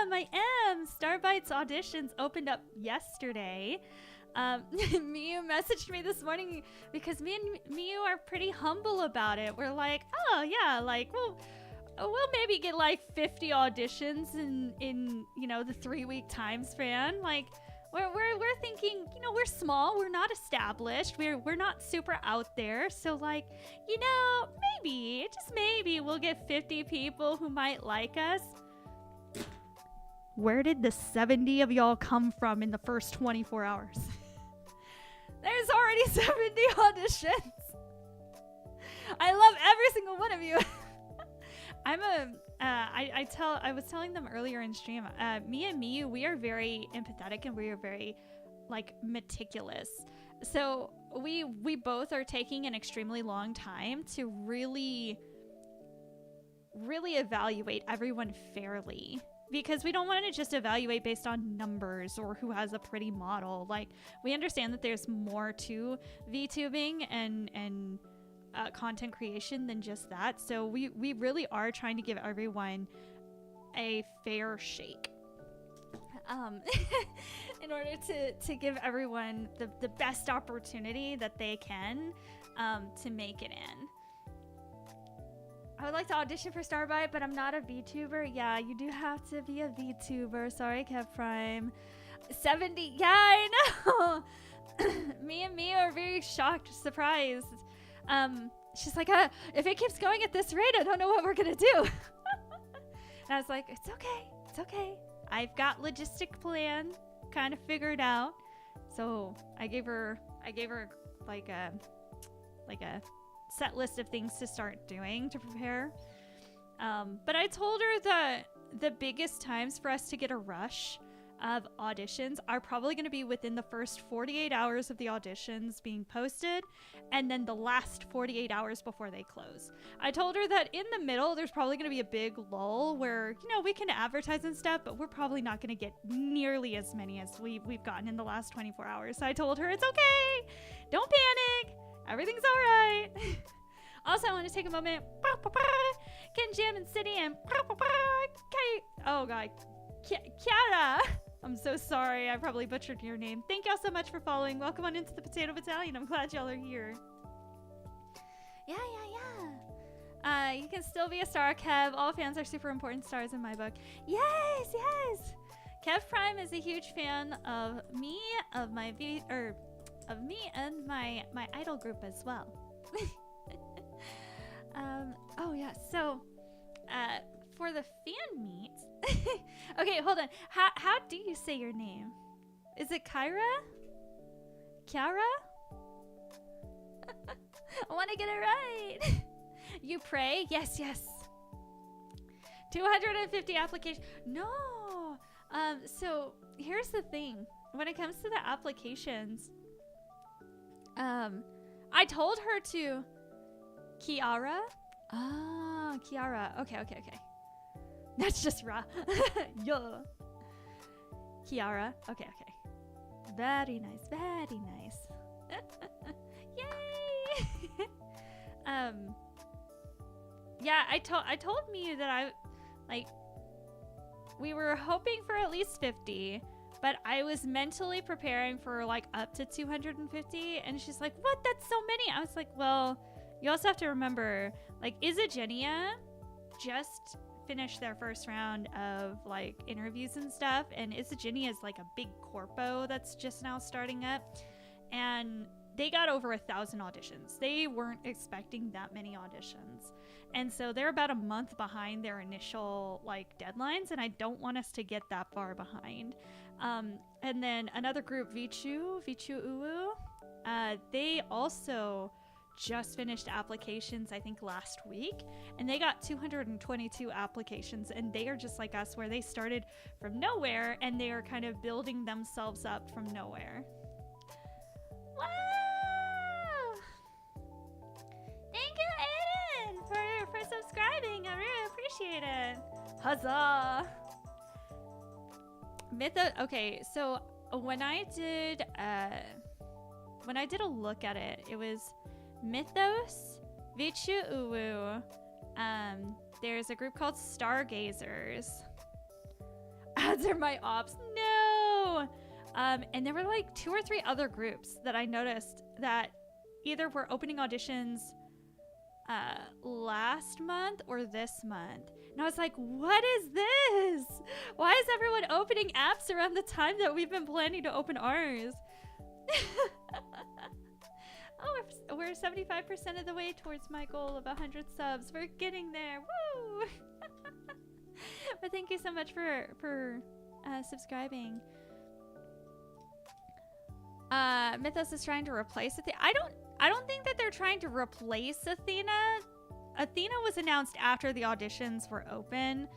am! Starbyte's auditions opened up yesterday. Miyu messaged me this morning because me and Miyu are pretty humble about it. We're like, oh yeah, like we'll maybe get like 50 auditions in you know, the 3-week time span. Like we're thinking, you know, we're small, we're not established, we're not super out there, so like, you know, maybe, just maybe we'll get 50 people who might like us. Where did the 70 of y'all come from in the first 24 hours? There's already 70 auditions. I love every single one of you. I was telling them earlier in stream, me and Miyu, we are very empathetic and we are very like meticulous. So we both are taking an extremely long time to really evaluate everyone fairly, because we don't want to just evaluate based on numbers or who has a pretty model. Like, we understand that there's more to VTubing and content creation than just that. So we really are trying to give everyone a fair shake, in order to give everyone the best opportunity that they can to make it in. I would like to audition for Starbite, but I'm not a VTuber. Yeah, you do have to be a VTuber. Sorry, Kev Prime. 70. Yeah, I know. Me and Mia are very shocked, surprised. She's like, if it keeps going at this rate, I don't know what we're gonna do. And I was like, it's okay. I've got logistic plan kind of figured out. So I gave her like a set list of things to start doing to prepare. But I told her that the biggest times for us to get a rush of auditions are probably going to be within the first 48 hours of the auditions being posted, and then the last 48 hours before they close. I told her that in the middle, there's probably going to be a big lull where, you know, we can advertise and stuff, but we're probably not going to get nearly as many as we've gotten in the last 24 hours. So I told her it's okay. Don't panic. Everything's all right. Also, I want to take a moment. Ken Jam and City and oh god, Kiara. I'm so sorry. I probably butchered your name. Thank y'all so much for following. Welcome on into the Potato Battalion. I'm glad y'all are here. Yeah. You can still be a star, Kev. All fans are super important stars in my book. Yes. Kev Prime is a huge fan of me, of me and my idol group as well. Oh yeah. So, for the fan meet. Okay, hold on. How do you say your name? Is it Kyra? Kiara? I want to get it right. You pray? Yes. 250 applications. No. So here's the thing. When it comes to the applications, I told her to Kiara. Ah, Kiara. Okay. That's just raw. Yeah. Kiara. Okay. Very nice. Yay! Yeah, I told Miyu that we were hoping for at least 50, but I was mentally preparing for like up to 250, and she's like, "What? That's so many." I was like, "Well, you also have to remember, like, Izagenia just finished their first round of like interviews and stuff, and Izagenia is like a big corpo that's just now starting up, and they got over 1,000 auditions. They weren't expecting that many auditions, and so they're about a month behind their initial like deadlines, and I don't want us to get that far behind. And then another group, Vichu Uwu, they also just finished applications, I think last week, and they got 222 applications, and they are just like us, where they started from nowhere and they are kind of building themselves up from nowhere. Wow! Thank you, Aiden, for subscribing. I really appreciate it. Huzzah! Okay, so when I did a look at it, it was Mythos, Vichu Uwu, there's a group called Stargazers. Ads are my ops. No! And there were like 2 or 3 other groups that I noticed that either were opening auditions last month or this month. And I was like, what is this? Why is everyone opening apps around the time that we've been planning to open ours? Oh, we're 75% of the way towards my goal of 100 subs. We're getting there. Woo! But thank you so much for subscribing. Mythos is trying to replace Athena. I don't think that they're trying to replace Athena. Athena was announced after the auditions were open.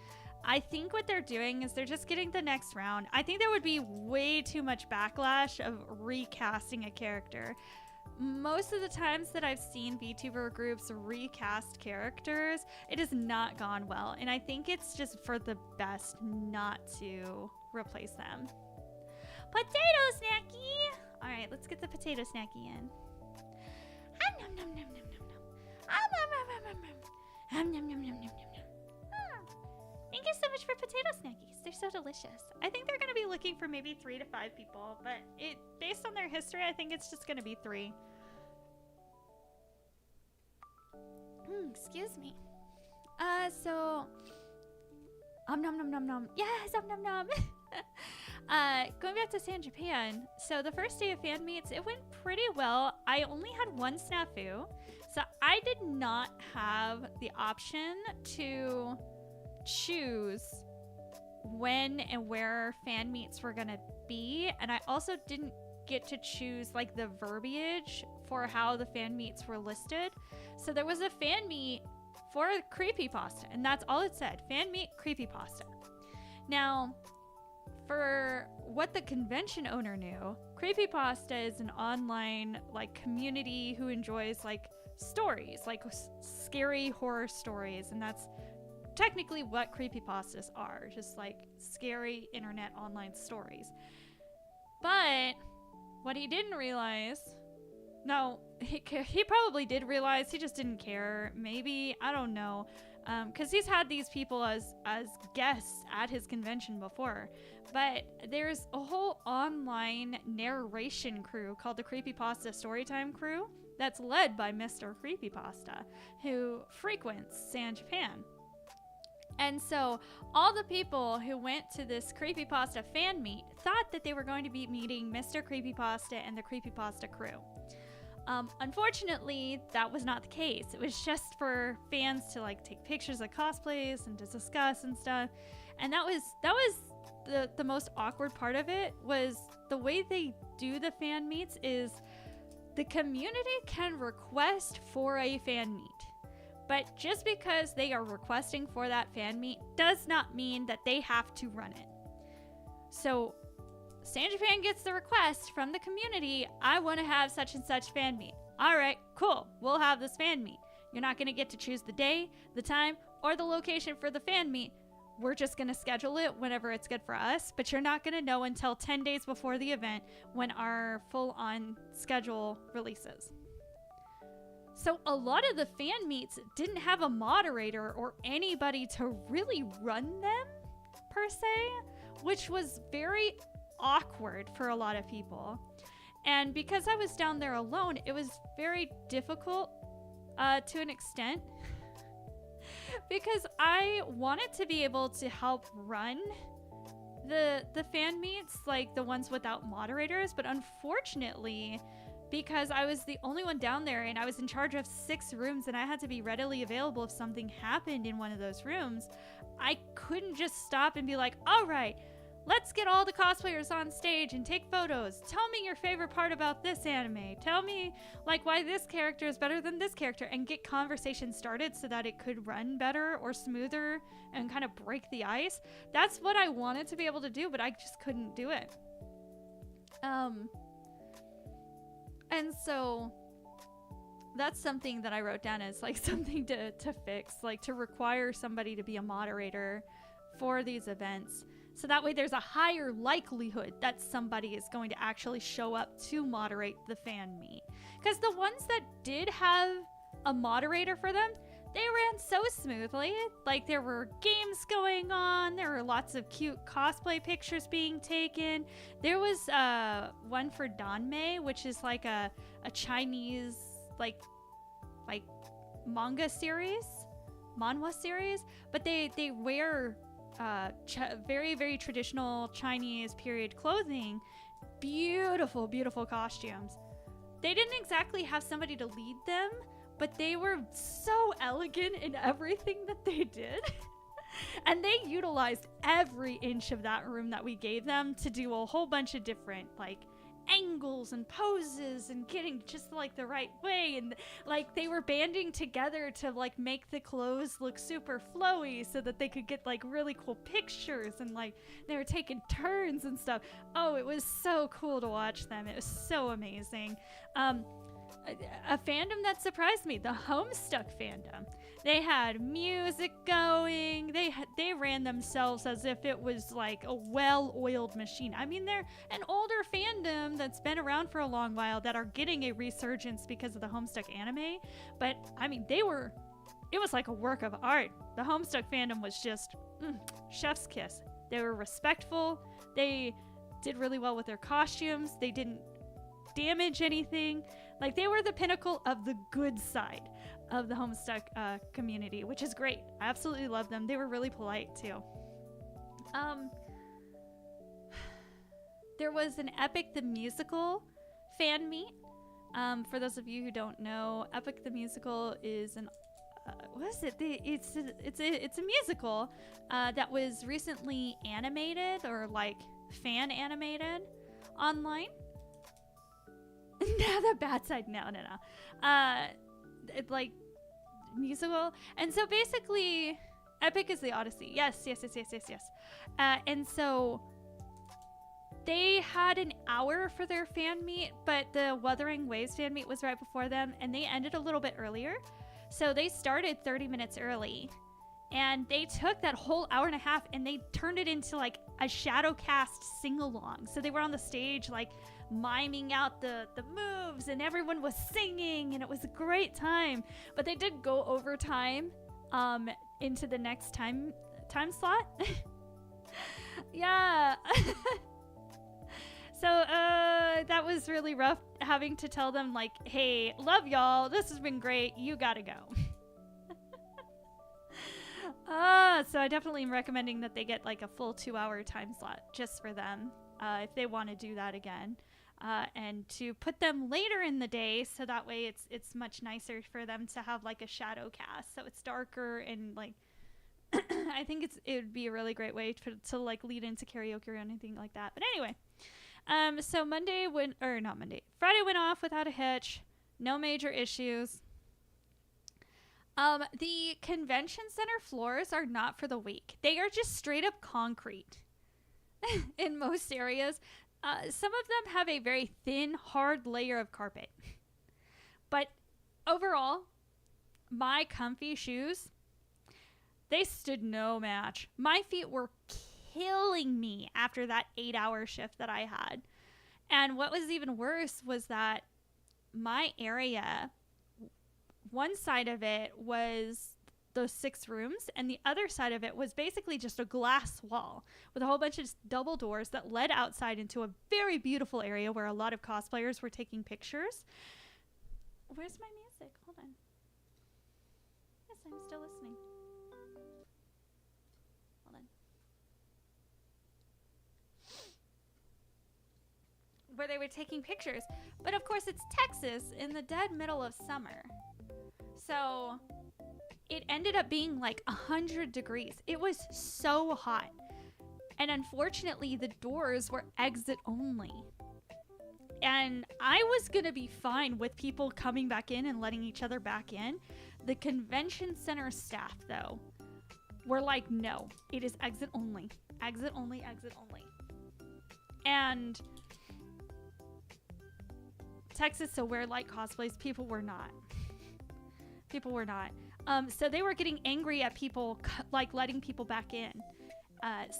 I think what they're doing is they're just getting the next round. I think there would be way too much backlash of recasting a character. Most of the times that I've seen VTuber groups recast characters, it has not gone well. And I think it's just for the best not to replace them. Potato snacky! Alright, let's get the potato snacky in. Thank you so much for potato snackies. They're so delicious. I think they're going to be looking for maybe 3 to 5 people, but based on their history, I think it's just going to be 3. Excuse me. So nom nom nom nom. Yes, nom nom. Going back to San Japan, so the first day of fan meets, it went pretty well. I only had 1 snafu, so I did not have the option to choose when and where fan meets were gonna be, and I also didn't get to choose like the verbiage for how the fan meets were listed. So there was a fan meet for creepypasta, and that's all it said: fan meet creepypasta. Now, for what the convention owner knew, creepypasta is an online like community who enjoys like stories, like scary horror stories, and that's technically what creepypastas are, just like scary internet online stories. But what he didn't realize, no, he probably did realize, he just didn't care, maybe, I don't know, because he's had these people as guests at his convention before. But there's a whole online narration crew called the Creepypasta Storytime Crew that's led by Mr. Creepypasta, who frequents San Japan. And so all the people who went to this Creepypasta fan meet thought that they were going to be meeting Mr. Creepypasta and the Creepypasta crew. Unfortunately, that was not the case. It was just for fans to like take pictures of cosplays and to discuss and stuff. And that was the most awkward part of it. Was the way they do the fan meets is the community can request for a fan meet. But just because they are requesting for that fan meet does not mean that they have to run it. So San Japan gets the request from the community, I want to have such and such fan meet. All right, cool. We'll have this fan meet. You're not going to get to choose the day, the time, or the location for the fan meet. We're just going to schedule it whenever it's good for us, but you're not going to know until 10 days before the event when our full-on schedule releases. So a lot of the fan meets didn't have a moderator or anybody to really run them, per se, which was very awkward for a lot of people. And because I was down there alone, it was very difficult to an extent because I wanted to be able to help run the fan meets, like the ones without moderators, but unfortunately, because I was the only one down there and I was in charge of 6 rooms and I had to be readily available if something happened in one of those rooms, I couldn't just stop and be like, all right, let's get all the cosplayers on stage and take photos. Tell me your favorite part about this anime. Tell me like why this character is better than this character, and get conversation started so that it could run better or smoother and kind of break the ice. That's what I wanted to be able to do, but I just couldn't do it. And so that's something that I wrote down as like something to fix, like to require somebody to be a moderator for these events. So that way there's a higher likelihood that somebody is going to actually show up to moderate the fan meet. Because the ones that did have a moderator for them, they ran so smoothly. Like there were games going on, there were lots of cute cosplay pictures being taken. There was one for Danmei, which is like a Chinese like manga series, manhwa series, but they wear very, very traditional Chinese period clothing. Beautiful, beautiful costumes. They didn't exactly have somebody to lead them, but they were so elegant in everything that they did. And they utilized every inch of that room that we gave them to do a whole bunch of different like angles and poses and getting just like the right way, and like they were banding together to like make the clothes look super flowy so that they could get like really cool pictures, and like they were taking turns and stuff. Oh, it was so cool to watch them. It was so amazing. A fandom that surprised me, the Homestuck fandom. They had music going. They ran themselves as if it was like a well-oiled machine. I mean, they're an older fandom that's been around for a long while that are getting a resurgence because of the Homestuck anime. But I mean, it was like a work of art. The Homestuck fandom was just chef's kiss. They were respectful. They did really well with their costumes. They didn't damage anything. Like they were the pinnacle of the good side of the Homestuck community, which is great. I absolutely love them. They were really polite too. There was an Epic the Musical fan meet. For those of you who don't know, Epic the Musical is an what is it? It's a musical that was recently animated or like fan animated online. No, the bad side. No. It's like musical. And so basically, Epic is the Odyssey. Yes. And so they had an hour for their fan meet, but the Wuthering Waves fan meet was right before them, and they ended a little bit earlier. So they started 30 minutes early, and they took that whole hour and a half and they turned it into like a Shadowcast sing-along. So they were on the stage like miming out the moves, and everyone was singing, and it was a great time. But they did go over time into the next time slot. Yeah. So that was really rough, having to tell them like, hey, love y'all, this has been great, you gotta go. So I definitely am recommending that they get like a full 2-hour time slot just for them, if they want to do that again, and to put them later in the day, so that way it's much nicer for them to have like a shadow cast, so it's darker, and like I think it would be a really great way to like lead into karaoke or anything like that. But anyway, so Friday went off without a hitch, no major issues. The convention center floors are not for the weak. They are just straight up concrete in most areas. Some of them have a very thin, hard layer of carpet. But overall, my comfy shoes, they stood no match. My feet were killing me after that 8-hour shift that I had. And what was even worse was that my area, one side of it was those 6 rooms, and the other side of it was basically just a glass wall with a whole bunch of double doors that led outside into a very beautiful area where a lot of cosplayers were taking pictures. Where's my music? Hold on. Yes, I'm still listening. Hold on. Where they were taking pictures. But of course, it's Texas in the dead middle of summer. So it ended up being like 100 degrees. It was so hot. And unfortunately, the doors were exit only. And I was going to be fine with people coming back in and letting each other back in. The convention center staff, though, were like, no, it is exit only. Exit only, exit only. And Texas, so where light cosplays, people were not. People were not. So they were getting angry at people, like, letting people back in.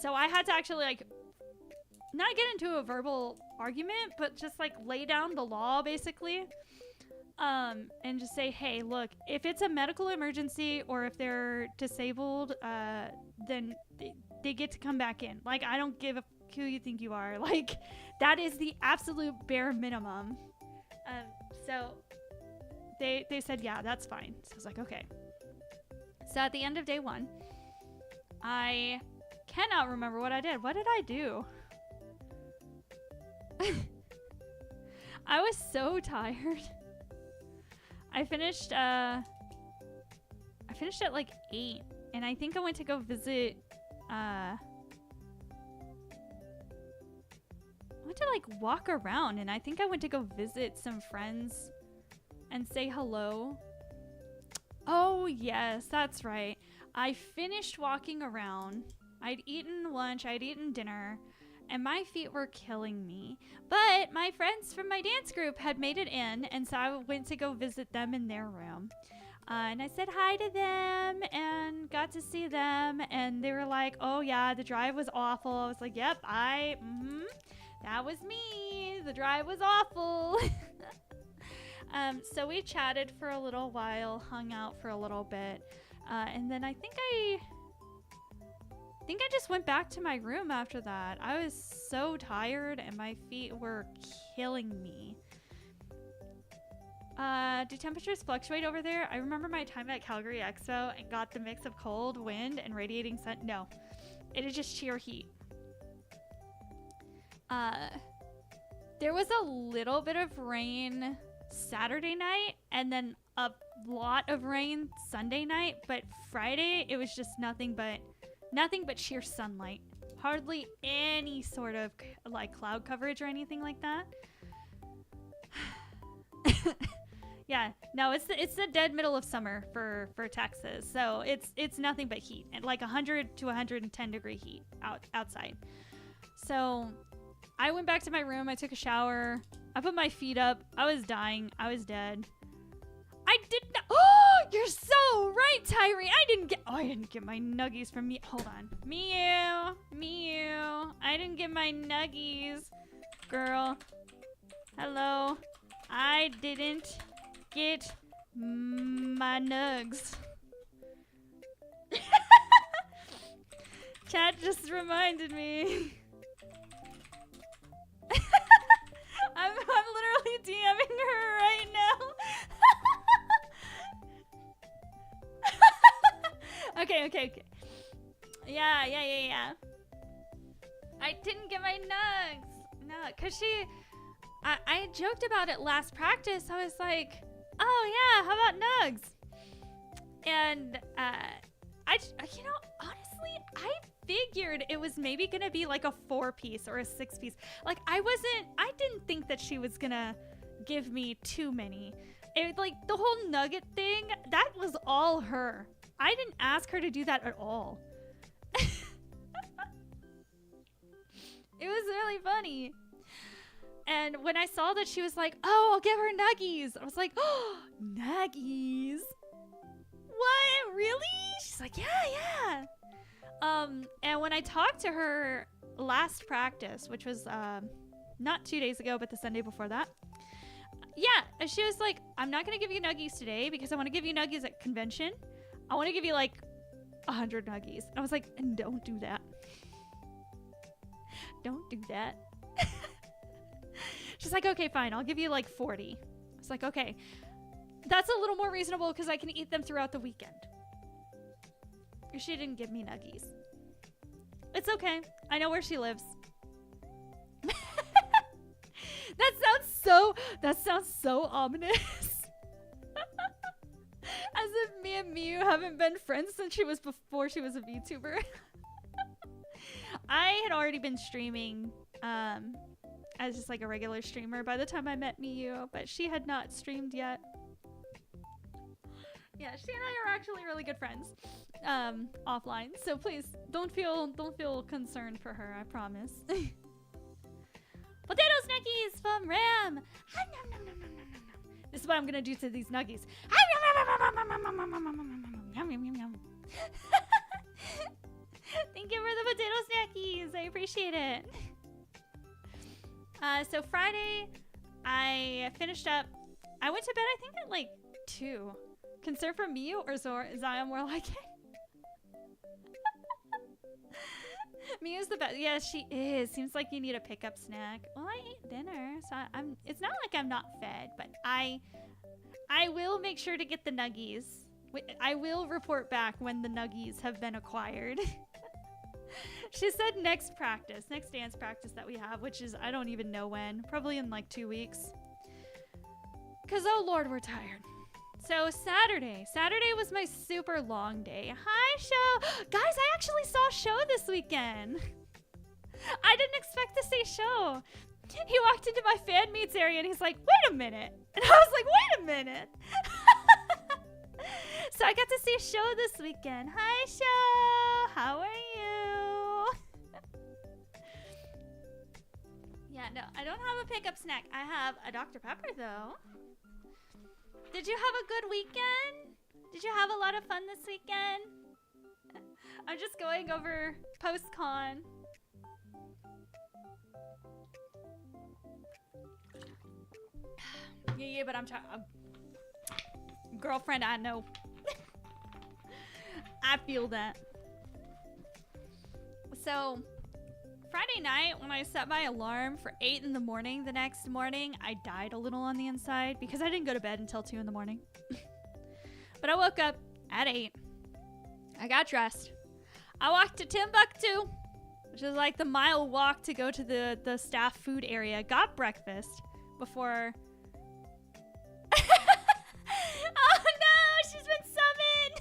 So I had to actually, like, not get into a verbal argument, but just, like, lay down the law, basically. And just say, hey, look, if it's a medical emergency or if they're disabled, then they get to come back in. Like, I don't give a who you think you are. Like, that is the absolute bare minimum. So they said, yeah, that's fine. So I was like, okay. So at the end of day 1, I cannot remember what I did. What did I do? I was so tired. I finished at like 8, and I think I went to go visit, I went to like walk around, and I think I went to go visit some friends and say hello. Oh yes, that's right. I finished walking around. I'd eaten lunch, I'd eaten dinner, and my feet were killing me. But my friends from my dance group had made it in, and so I went to go visit them in their room. And I said hi to them and got to see them, and they were like, oh yeah, the drive was awful. I was like, yep, that was me. The drive was awful. So we chatted for a little while, hung out for a little bit, and then I think I just went back to my room after that. I was so tired and my feet were killing me. Do temperatures fluctuate over there? I remember my time at Calgary Expo and got the mix of cold, wind, and radiating sun. No, it is just sheer heat. There was a little bit of rain Saturday night and then a lot of rain Sunday night, but Friday it was just nothing but sheer sunlight. Hardly any sort of like cloud coverage or anything like that. Yeah, no, it's the dead middle of summer for Texas, so it's nothing but heat, and like 100 to 110 degree heat outside. So I went back to my room. I took a shower. I put my feet up. I was dying. I was dead. I did not. Oh, you're so right, Tyree. I didn't get my nuggies from me. Hold on. Mew. I didn't get my nuggies. Girl. Hello. I didn't get my nugs. Chat just reminded me. I'm literally DMing her right now. Okay. Yeah. I didn't get my nugs. No, because I joked about it last practice. I was like, oh yeah, how about nugs? And honestly, I figured it was maybe gonna be like a 4-piece or a 6-piece. Like I didn't think that she was gonna give me too many. Like the whole nugget thing, that was all her. I didn't ask her to do that at all. It was really funny. And when I saw that she was like, oh, I'll give her nuggies. I was like, oh, nuggies. What? Really? She's like, yeah. And when I talked to her last practice, which was not 2 days ago, but the Sunday before that. Yeah, she was like, I'm not going to give you nuggies today because I want to give you nuggies at convention. I want to give you like 100 nuggies. And I was like, don't do that. Don't do that. She's like, okay, fine. I'll give you like 40. I was like, okay. That's a little more reasonable because I can eat them throughout the weekend. She didn't give me nuggies. It's okay. I know where she lives. That sounds so ominous. As if me and Miu haven't been friends since before she was a VTuber. I had already been streaming as just like a regular streamer by the time I met Miu, but she had not streamed yet. Yeah, she and I are actually really good friends offline, so please don't feel concerned for her, I promise. Potato snackies from Ram. This is what I'm gonna do to these nuggies. Thank you for the potato snackies. I appreciate it. So Friday, I finished up. I went to bed, I think, at like 2. Concern for Miu or Zion more like it? Miu's the best. Yeah, she is. Seems like you need a pickup snack. Well, I ate dinner, so it's not like I'm not fed, but I will make sure to get the nuggies. I will report back when the nuggies have been acquired. She said next dance practice that we have, which is, I don't even know when. Probably in like 2 weeks. Because, oh Lord, we're tired. So Saturday was my super long day. Hi, Show. Guys, I actually saw Show this weekend. I didn't expect to see Show. He walked into my fan meets area and he's like, wait a minute. And I was like, wait a minute. So I got to see Show this weekend. Hi, Show. How are you? Yeah, no, I don't have a pickup snack. I have a Dr. Pepper, though. Did you have a good weekend? Did you have a lot of fun this weekend? I'm just going over post-con. Yeah, but I'm girlfriend, I know. I feel that. So, Friday night, when I set my alarm for 8 in the morning the next morning, I died a little on the inside because I didn't go to bed until 2 in the morning. But I woke up at 8. I got dressed. I walked to Timbuktu, which is like the mile walk to go to the staff food area. Got breakfast before... Oh no, she's been summoned!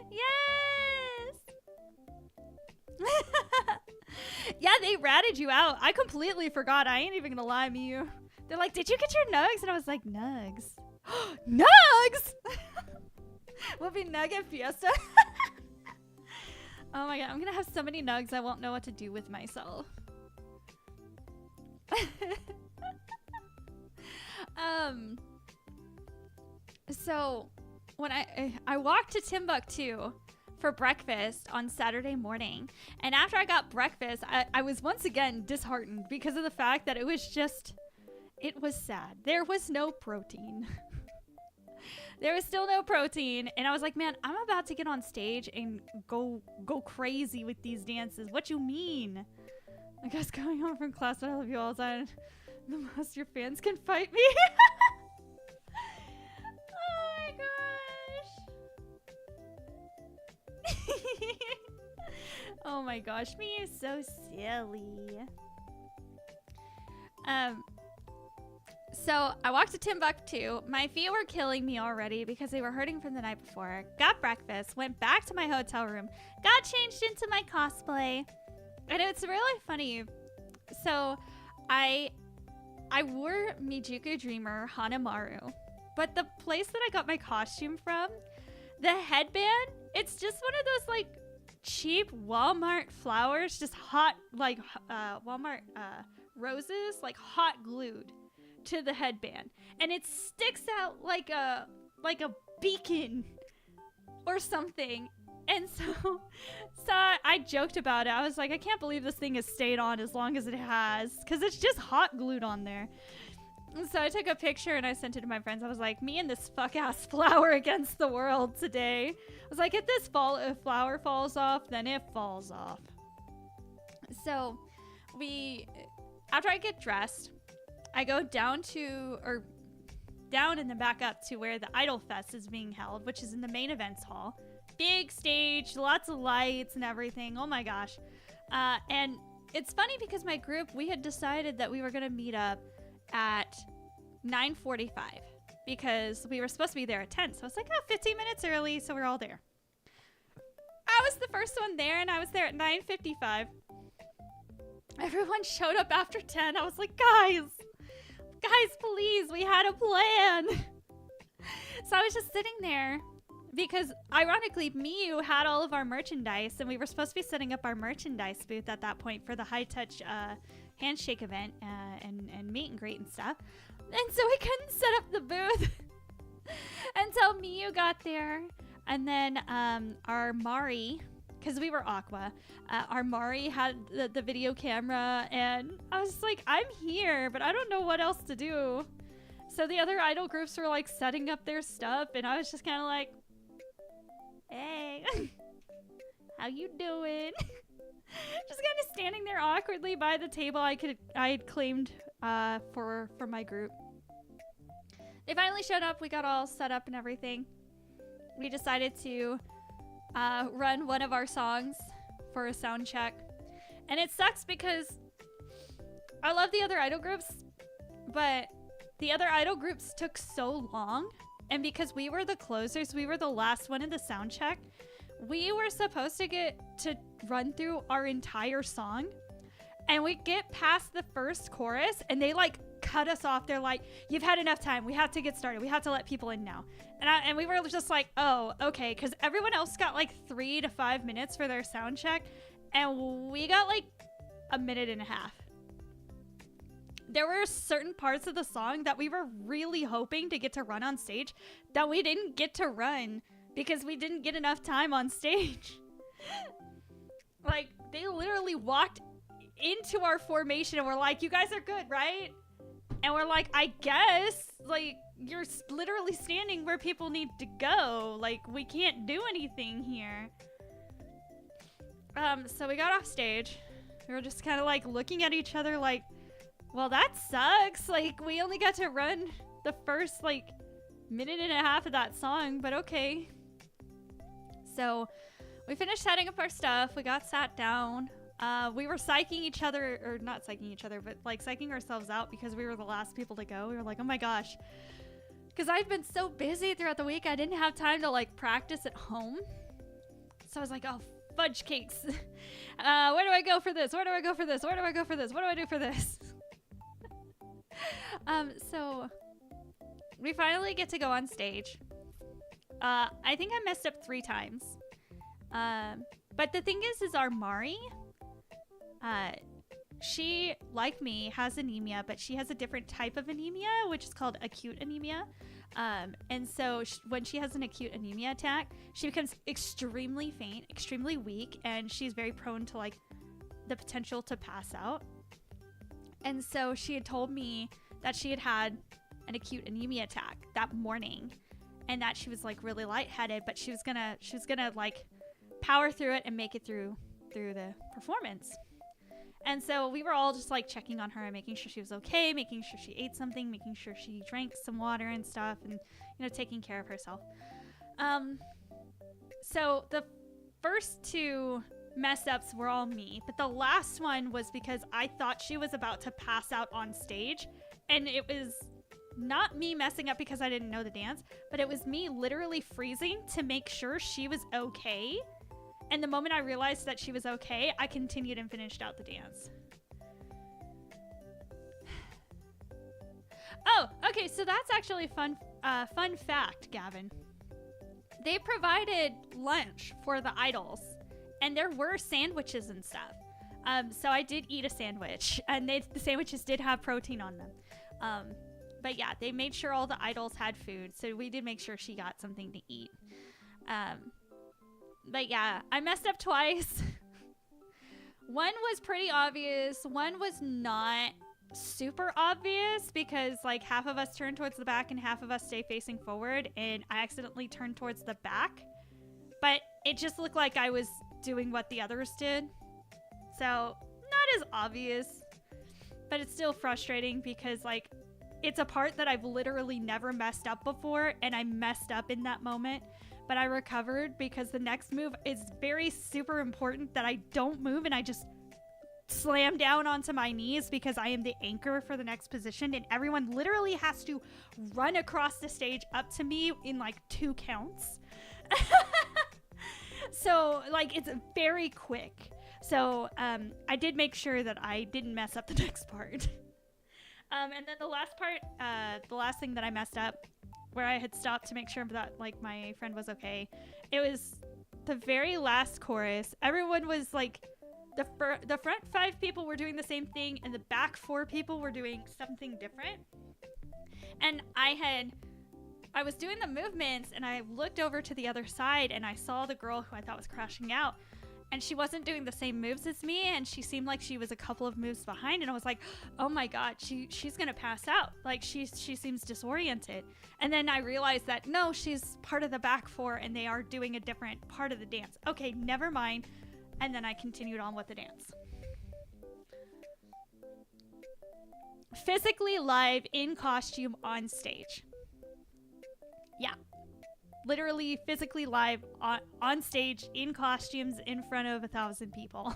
Yes! Yeah, they ratted you out. I completely forgot. I ain't even gonna lie to you. They're like, did you get your nugs? And I was like, nugs? Nugs? We'll be Nugget Fiesta. Oh my god, I'm gonna have so many nugs I won't know what to do with myself. So when I walked to Timbuktu for breakfast on Saturday morning, and after I got breakfast, I was once again disheartened because of the fact that it was sad. There was no protein. There was still no protein, and I was like, man, I'm about to get on stage and go crazy with these dances. What you mean? I guess going home from class, but I love you all the time. The most your fans can fight me. Oh my gosh. Oh my gosh, me is so silly. So I walked to Timbuktu. My feet were killing me already because they were hurting from the night before. Got breakfast, went back to my hotel room, got changed into my cosplay. And it's really funny. So I wore Mijuku Dreamer Hanamaru. But the place that I got my costume from, the headband, it's just one of those like cheap Walmart flowers, just hot, like Walmart roses, like hot glued to the headband, and it sticks out like a beacon or something. And so I joked about it. I was like, I can't believe this thing has stayed on as long as it has, because it's just hot glued on there. And so I took a picture and I sent it to my friends. I was like, me and this fuck ass flower against the world today. I was like, if this flower falls off, then it falls off. So after I get dressed, I go down and then back up to where the Idol Fest is being held, which is in the main events hall. Big stage, lots of lights and everything. Oh my gosh. And it's funny because my group, we had decided that we were going to meet up at 9:45 because we were supposed to be there at 10. So it's like, 15 minutes early, so we're all there. I was the first one there, and I was there at 9:55. Everyone showed up after 10. I was like, guys, please, we had a plan. So I was just sitting there because, ironically, Miyu had all of our merchandise, and we were supposed to be setting up our merchandise booth at that point for the high-touch handshake event and meet and greet and stuff. And so we couldn't set up the booth until Miyu got there. And then our Mari, because we were Aqua, our Mari had the video camera, and I was like, I'm here, but I don't know what else to do. So the other idol groups were like setting up their stuff, and I was just kind of like, hey, how you doing? Just kind of standing there awkwardly by the table I had claimed for my group. They finally showed up. We got all set up and everything. We decided to run one of our songs for a sound check. And it sucks because I love the other idol groups, but the other idol groups took so long. And because we were the closers, we were the last one in the sound check, we were supposed to get to run through our entire song. And we get past the first chorus and they like cut us off. They're like, you've had enough time. We have to get started. We have to let people in now. And we were just like, oh, okay. Because everyone else got like 3 to 5 minutes for their sound check. And we got like a minute and a half. There were certain parts of the song that we were really hoping to get to run on stage that we didn't get to run because we didn't get enough time on stage. Like, they literally walked into our formation and were like, you guys are good, right? And we're like, I guess. Like, you're literally standing where people need to go. Like, we can't do anything here. So we got off stage. We were just kind of like looking at each other like, well, that sucks. Like, we only got to run the first like minute and a half of that song, but okay. So we finished setting up our stuff. We got sat down. We were psyching each other, or not psyching each other, but like psyching ourselves out because we were the last people to go. We were like, oh my gosh. Because I've been so busy throughout the week, I didn't have time to like practice at home. So I was like, oh, fudge cakes. Where do I go for this? Where do I go for this? Where do I go for this? What do I do for this? So we finally get to go on stage. I think I messed up 3 times. But the thing is our Mari, she, like me, has anemia, but she has a different type of anemia, which is called acute anemia. And so when she has an acute anemia attack, she becomes extremely faint, extremely weak, and she's very prone to like the potential to pass out. And so she had told me that she had had an acute anemia attack that morning, and that she was like really lightheaded, but she was gonna like power through it and make it through the performance. And so we were all just like checking on her and making sure she was okay, making sure she ate something, making sure she drank some water and stuff, and, you know, taking care of herself. So the first 2 mess ups were all me, but the last one was because I thought she was about to pass out on stage, and it was not me messing up because I didn't know the dance, but it was me literally freezing to make sure she was okay. And the moment I realized that she was okay, I continued and finished out the dance. Oh, okay, so that's actually a fun fact, Gavin. They provided lunch for the idols, and there were sandwiches and stuff. So I did eat a sandwich, and the sandwiches did have protein on them. But yeah, they made sure all the idols had food, so we did make sure she got something to eat. But yeah, I messed up twice. One was pretty obvious. One was not super obvious because like half of us turned towards the back and half of us stay facing forward, and I accidentally turned towards the back. But it just looked like I was doing what the others did. So not as obvious, but it's still frustrating because like it's a part that I've literally never messed up before, and I messed up in that moment. But I recovered because the next move is very super important that I don't move, and I just slam down onto my knees because I am the anchor for the next position, and everyone literally has to run across the stage up to me in like 2 counts. So like it's very quick. So I did make sure that I didn't mess up the next part. And then the last part, the last thing that I messed up, where I had stopped to make sure that like my friend was okay, it was the very last chorus. Everyone was like, the front 5 people were doing the same thing, and the back 4 people were doing something different. And I was doing the movements, and I looked over to the other side, and I saw the girl who I thought was crashing out, and she wasn't doing the same moves as me, and she seemed like she was a couple of moves behind, and I was like, oh my god, she's gonna pass out. Like she seems disoriented. And then I realized that no, she's part of the back 4, and they are doing a different part of the dance. Okay, never mind. And then I continued on with the dance. Physically live in costume on stage. Yeah. Literally physically live on stage in costumes in front of 1,000 people.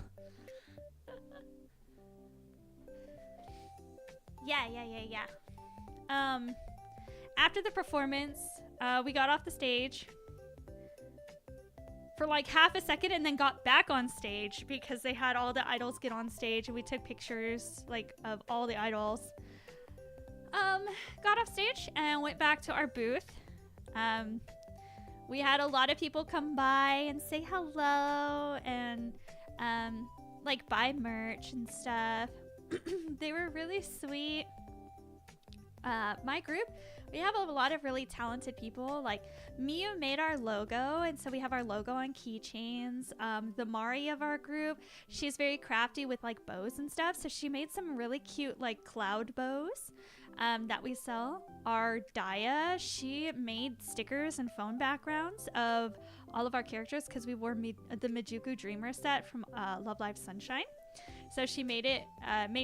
Yeah. After the performance, we got off the stage for like half a second and then got back on stage because they had all the idols get on stage, and we took pictures like of all the idols. Got off stage and went back to our booth. We had a lot of people come by and say hello and like buy merch and stuff. They were really sweet. My group, we have a lot of really talented people. Like Miyu made our logo, and so we have our logo on keychains. The Mari of our group, she's very crafty with like bows and stuff, so she made some really cute like cloud bows that we sell. Our Daya, she made stickers and phone backgrounds of all of our characters because we wore the Mijuku Dreamer set from Love Live Sunshine. So she made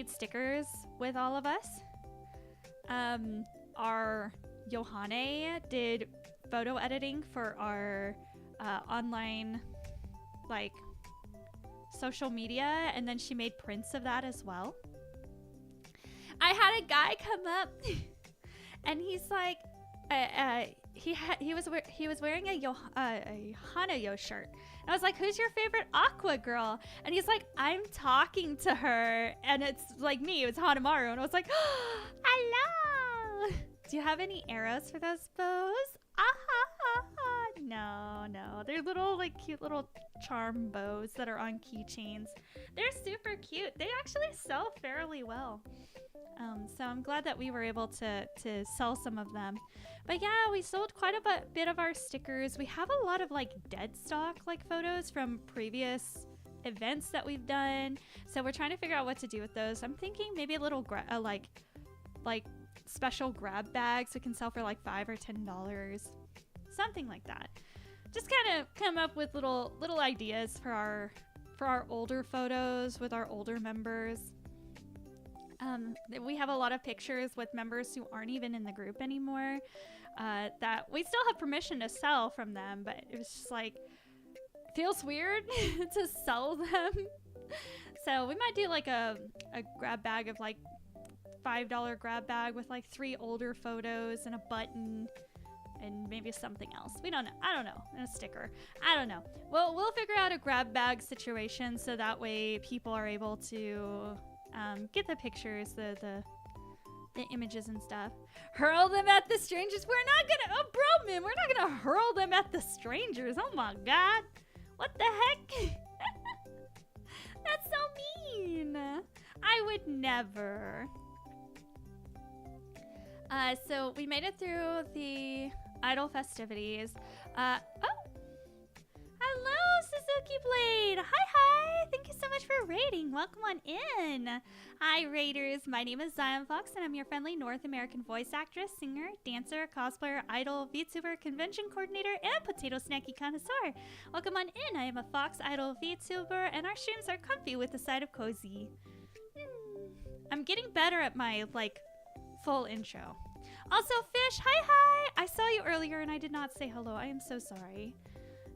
stickers with all of us. Our Yohane did photo editing for our online like social media, and then she made prints of that as well. I had a guy come up and he's like he was wearing a Hanayo shirt, and I was like, who's your favorite Aqua girl? And he's like, I'm talking to her, and it's like me, it's Hanamaru. And I was like, oh, hello, do you have any arrows for those bows? No. They're little, like, cute little charm bows that are on keychains. They're super cute. They actually sell fairly well. So I'm glad that we were able to sell some of them. But yeah, we sold quite a bit of our stickers. We have a lot of, like, dead stock, like, photos from previous events that we've done. So we're trying to figure out what to do with those. I'm thinking maybe a little, like special grab bags we can sell for, like, $5 or $10. Something like that. Just kind of come up with little ideas for our older photos with our older members. We have a lot of pictures with members who aren't even in the group anymore that we still have permission to sell from them, but it was just like, feels weird to sell them. So we might do like a grab bag of like $5 grab bag with like 3 older photos and a button and maybe something else. We don't know. I don't know. And a sticker. I don't know. Well, we'll figure out a grab bag situation so that way people are able to get the pictures, the images and stuff. Hurl them at the strangers. We're not gonna, Broman, we're not gonna hurl them at the strangers. Oh my God. What the heck? That's so mean. I would never. So we made it through the idol festivities. Oh! Hello, Suzuki Blade! Hi! Thank you so much for raiding. Welcome on in. Hi, raiders. My name is Zion Fox, and I'm your friendly North American voice actress, singer, dancer, cosplayer, idol, VTuber, convention coordinator, and potato snacky connoisseur. Welcome on in. I am a Fox idol VTuber, and our streams are comfy with a side of cozy. I'm getting better at my, like, full intro. Also, Fish, hi! I saw you earlier, and I did not say hello. I am so sorry.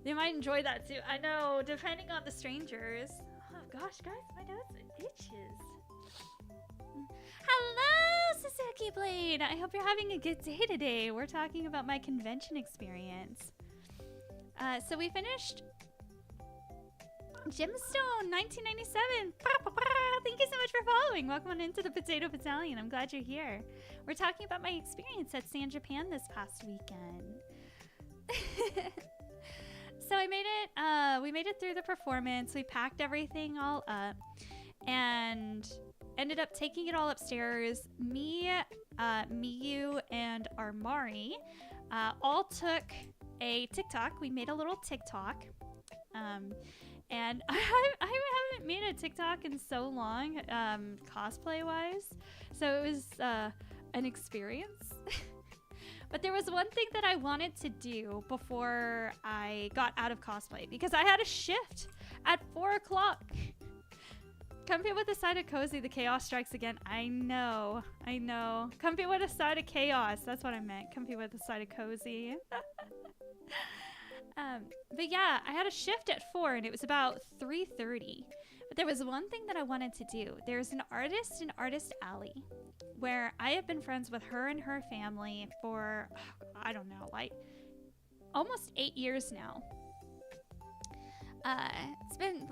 They might enjoy that too. I know, depending on the strangers. Oh gosh, guys, my nose itches. Hello, Suzuki Blade. I hope you're having a good day today. We're talking about my convention experience. So we finished Gemstone 1997. Thank you so much for following. Welcome on into the Potato Battalion. I'm glad you're here. We're talking about my experience at San Japan this past weekend. So we made it through the performance. We packed everything all up and ended up taking it all upstairs. Me, Miyu, and Armari all took a TikTok. We made a little TikTok. And I haven't made a TikTok in so long, cosplay-wise. So it was an experience. But there was one thing that I wanted to do before I got out of cosplay, because I had a shift at 4 o'clock. Comfy with a side of cozy, the chaos strikes again. I know. Comfy with a side of chaos. That's what I meant. Comfy with a side of cozy. But yeah, I had a shift at 4 and it was about 3:30. But there was one thing that I wanted to do. There's an artist in Artist Alley where I have been friends with her and her family for, I don't know, like almost 8 years now. It's been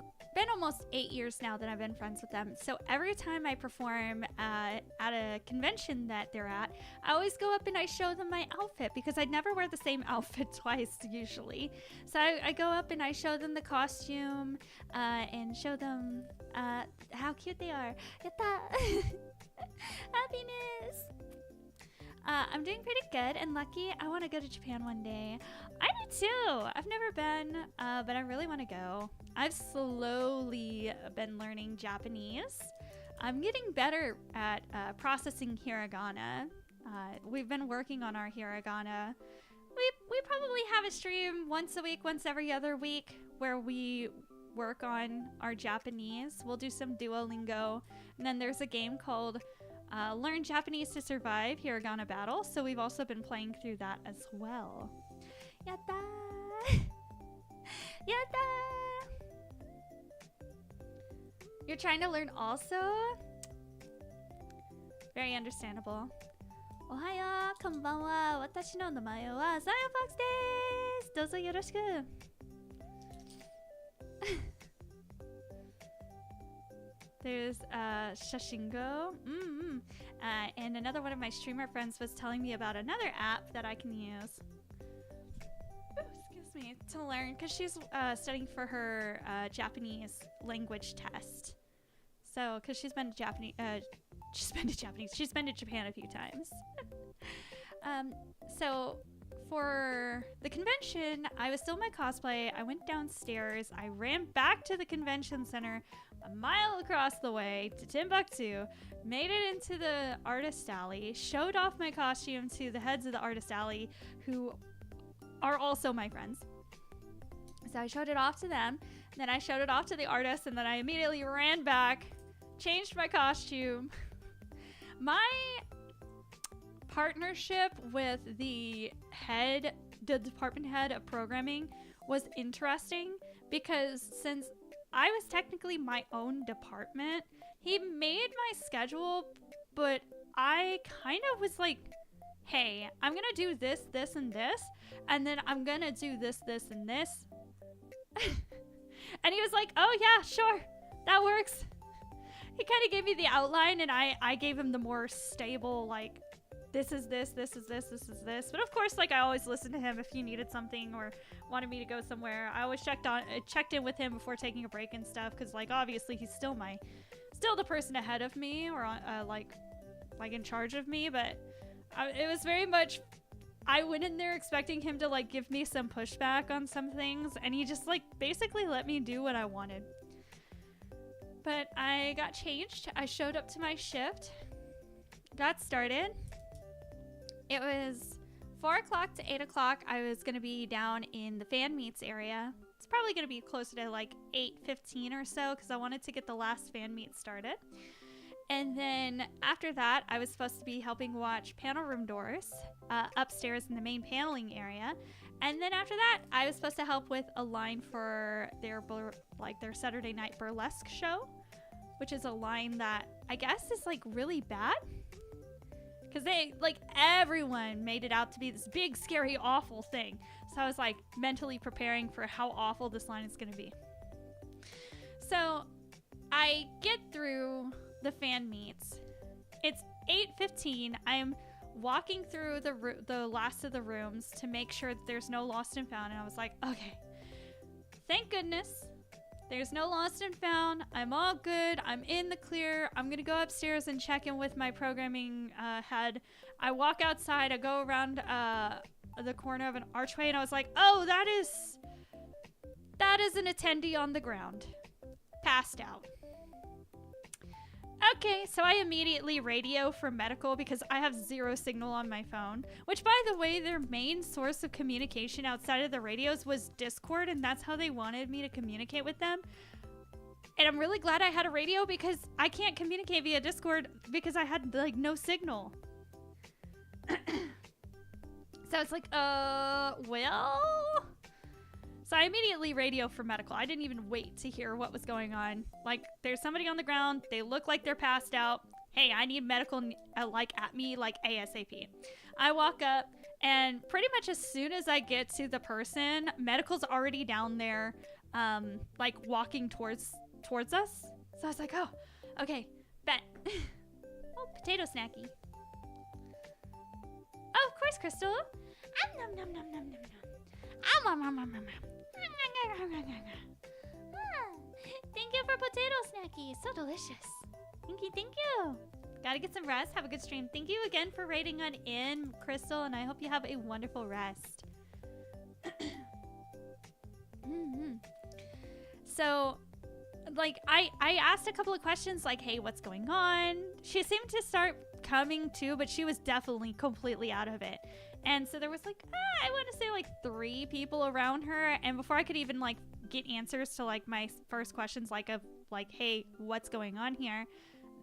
almost 8 years now that I've been friends with them. So every time I perform at a convention that they're at, I always go up and I show them my outfit because I'd never wear the same outfit twice usually. So I go up and I show them the costume and show them how cute they are. Yatta! Happiness! I'm doing pretty good and lucky. I want to go to Japan one day. I do too. I've never been, but I really want to go. I've slowly been learning Japanese. I'm getting better at processing hiragana. We've been working on our hiragana. We probably have a stream once a week, once every other week, where we work on our Japanese. We'll do some Duolingo. And then there's a game called Learn Japanese to Survive Hiragana Battle. So we've also been playing through that as well. Yatta! Yatta! You're trying to learn also? Very understandable. Ohayo, konbanwa. Watashi no namae wa Zion Fox desu. Dozo yoroshiku. There's Shashingo. And another one of my streamer friends was telling me about another app that I can use. Ooh, excuse to learn, because she's studying for her Japanese language test. So, because she's been to Japan a few times. So for the convention, I was still in my cosplay. I went downstairs. I ran back to the convention center a mile across the way to Timbuktu, made it into the artist alley, showed off my costume to the heads of the artist alley, who are also my friends. So I showed it off to them, then I showed it off to the artist, and then I immediately ran back, changed my costume. My partnership with the department head of programming was interesting, because since I was technically my own department, he made my schedule, but I kind of was like, hey, I'm gonna do this, this, and this, and then I'm gonna do this, this, and this. And he was like, oh yeah, sure, that works. He kind of gave me the outline, and I gave him the more stable, like, this is this, this is this, this is this. But of course, like, I always listened to him if he needed something or wanted me to go somewhere. I always checked in with him before taking a break and stuff, because, like, obviously he's still the person ahead of me, or like in charge of me. But it was very much, I went in there expecting him to, like, give me some pushback on some things, and he just, like, basically let me do what I wanted. But I got changed. I showed up to my shift, got started. It was 4 o'clock to 8 o'clock. I was going to be down in the fan meets area. It's probably going to be closer to like 8:15 or so, because I wanted to get the last fan meet started. And then after that, I was supposed to be helping watch panel room doors upstairs in the main paneling area. And then after that, I was supposed to help with a line for their Saturday night burlesque show, which is a line that I guess is like really bad. Because everyone made it out to be this big, scary, awful thing. So I was like mentally preparing for how awful this line is going to be. So I get through the fan meets. It's 8:15. I'm walking through the last of the rooms to make sure that there's no lost and found. And I was like, okay, thank goodness. There's no lost and found. I'm all good. I'm in the clear. I'm going to go upstairs and check in with my programming head. I walk outside. I go around the corner of an archway, and I was like, oh, that is an attendee on the ground. Passed out. Okay, so I immediately radio for medical, because I have zero signal on my phone, which, by the way, their main source of communication outside of the radios was Discord, and that's how they wanted me to communicate with them. And I'm really glad I had a radio, because I can't communicate via Discord because I had, like, no signal. So it's like, well... So I immediately radio for medical. I didn't even wait to hear what was going on. Like, there's somebody on the ground. They look like they're passed out. Hey, I need medical, at me, like, ASAP. I walk up, and pretty much as soon as I get to the person, medical's already down there, like, walking towards us. So I was like, oh, okay, bet. Oh, potato snacky. Oh, of course, Crystal. Nom nom nom nom nom nom. Thank you for potato snacky. So delicious. Thank you. Gotta get some rest. Have a good stream. Thank you again for rating on in, Crystal, and I hope you have a wonderful rest. So, like, I asked a couple of questions, like, hey, what's going on? She seemed to start coming to, but she was definitely completely out of it. And so there was, like, I want to say, like, 3 people around her. And before I could even, like, get answers to, like, my first questions, like, hey, what's going on here?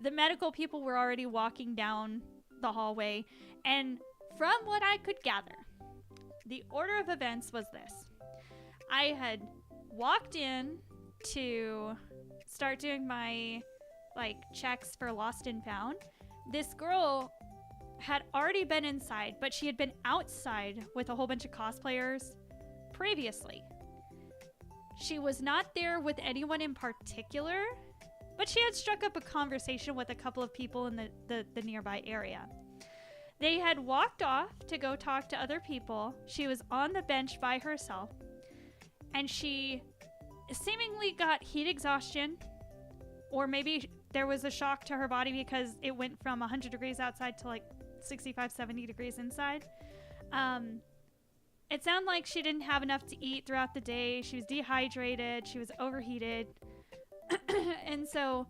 The medical people were already walking down the hallway. And from what I could gather, the order of events was this. I had walked in to start doing my, like, checks for lost and found. This girl had already been inside, but she had been outside with a whole bunch of cosplayers previously. She was not there with anyone in particular, but she had struck up a conversation with a couple of people in the nearby area. They had walked off to go talk to other people. She was on the bench by herself. and she seemingly got heat exhaustion, or maybe there was a shock to her body because it went from 100 degrees outside to like 65, 70 degrees inside. It sounded like she didn't have enough to eat throughout the day. She was dehydrated. She was overheated. And so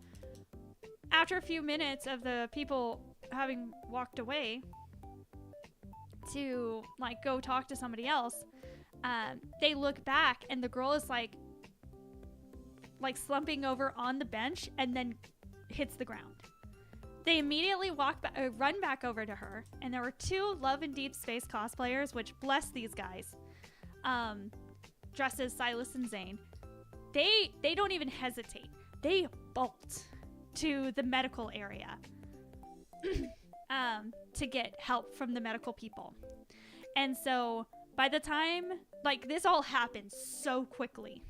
after a few minutes of the people having walked away to like go talk to somebody else, they look back and the girl is like slumping over on the bench and then hits the ground. They immediately run back over to her, and there were 2 Love and Deep Space cosplayers, which bless these guys, dressed as Silas and Zane. They don't even hesitate. They bolt to the medical area to get help from the medical people. And so by the time, like, this all happened so quickly.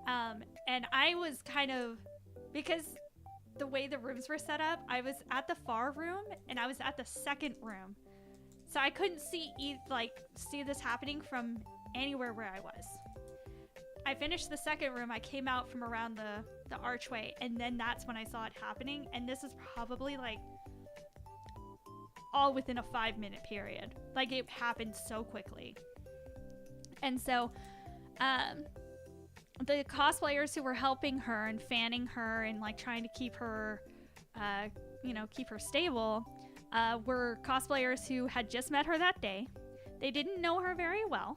And I was kind of, because the way the rooms were set up, I was at the far room and I was at the second room. So I couldn't see this happening from anywhere where I was. I finished the second room, I came out from around the archway, and then that's when I saw it happening. And this is probably like all within a 5-minute period. Like, it happened so quickly. And so, the cosplayers who were helping her and fanning her and like trying to keep her, keep her stable, were cosplayers who had just met her that day. They didn't know her very well.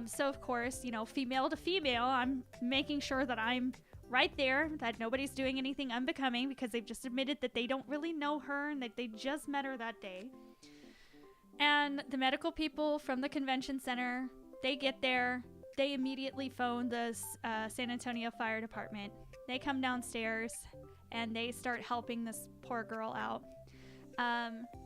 So of course, female to female, I'm making sure that I'm right there, that nobody's doing anything unbecoming, because they've just admitted that they don't really know her and that they just met her that day. And the medical people from the convention center, they get there. They immediately phone the San Antonio Fire Department. They come downstairs and they start helping this poor girl out.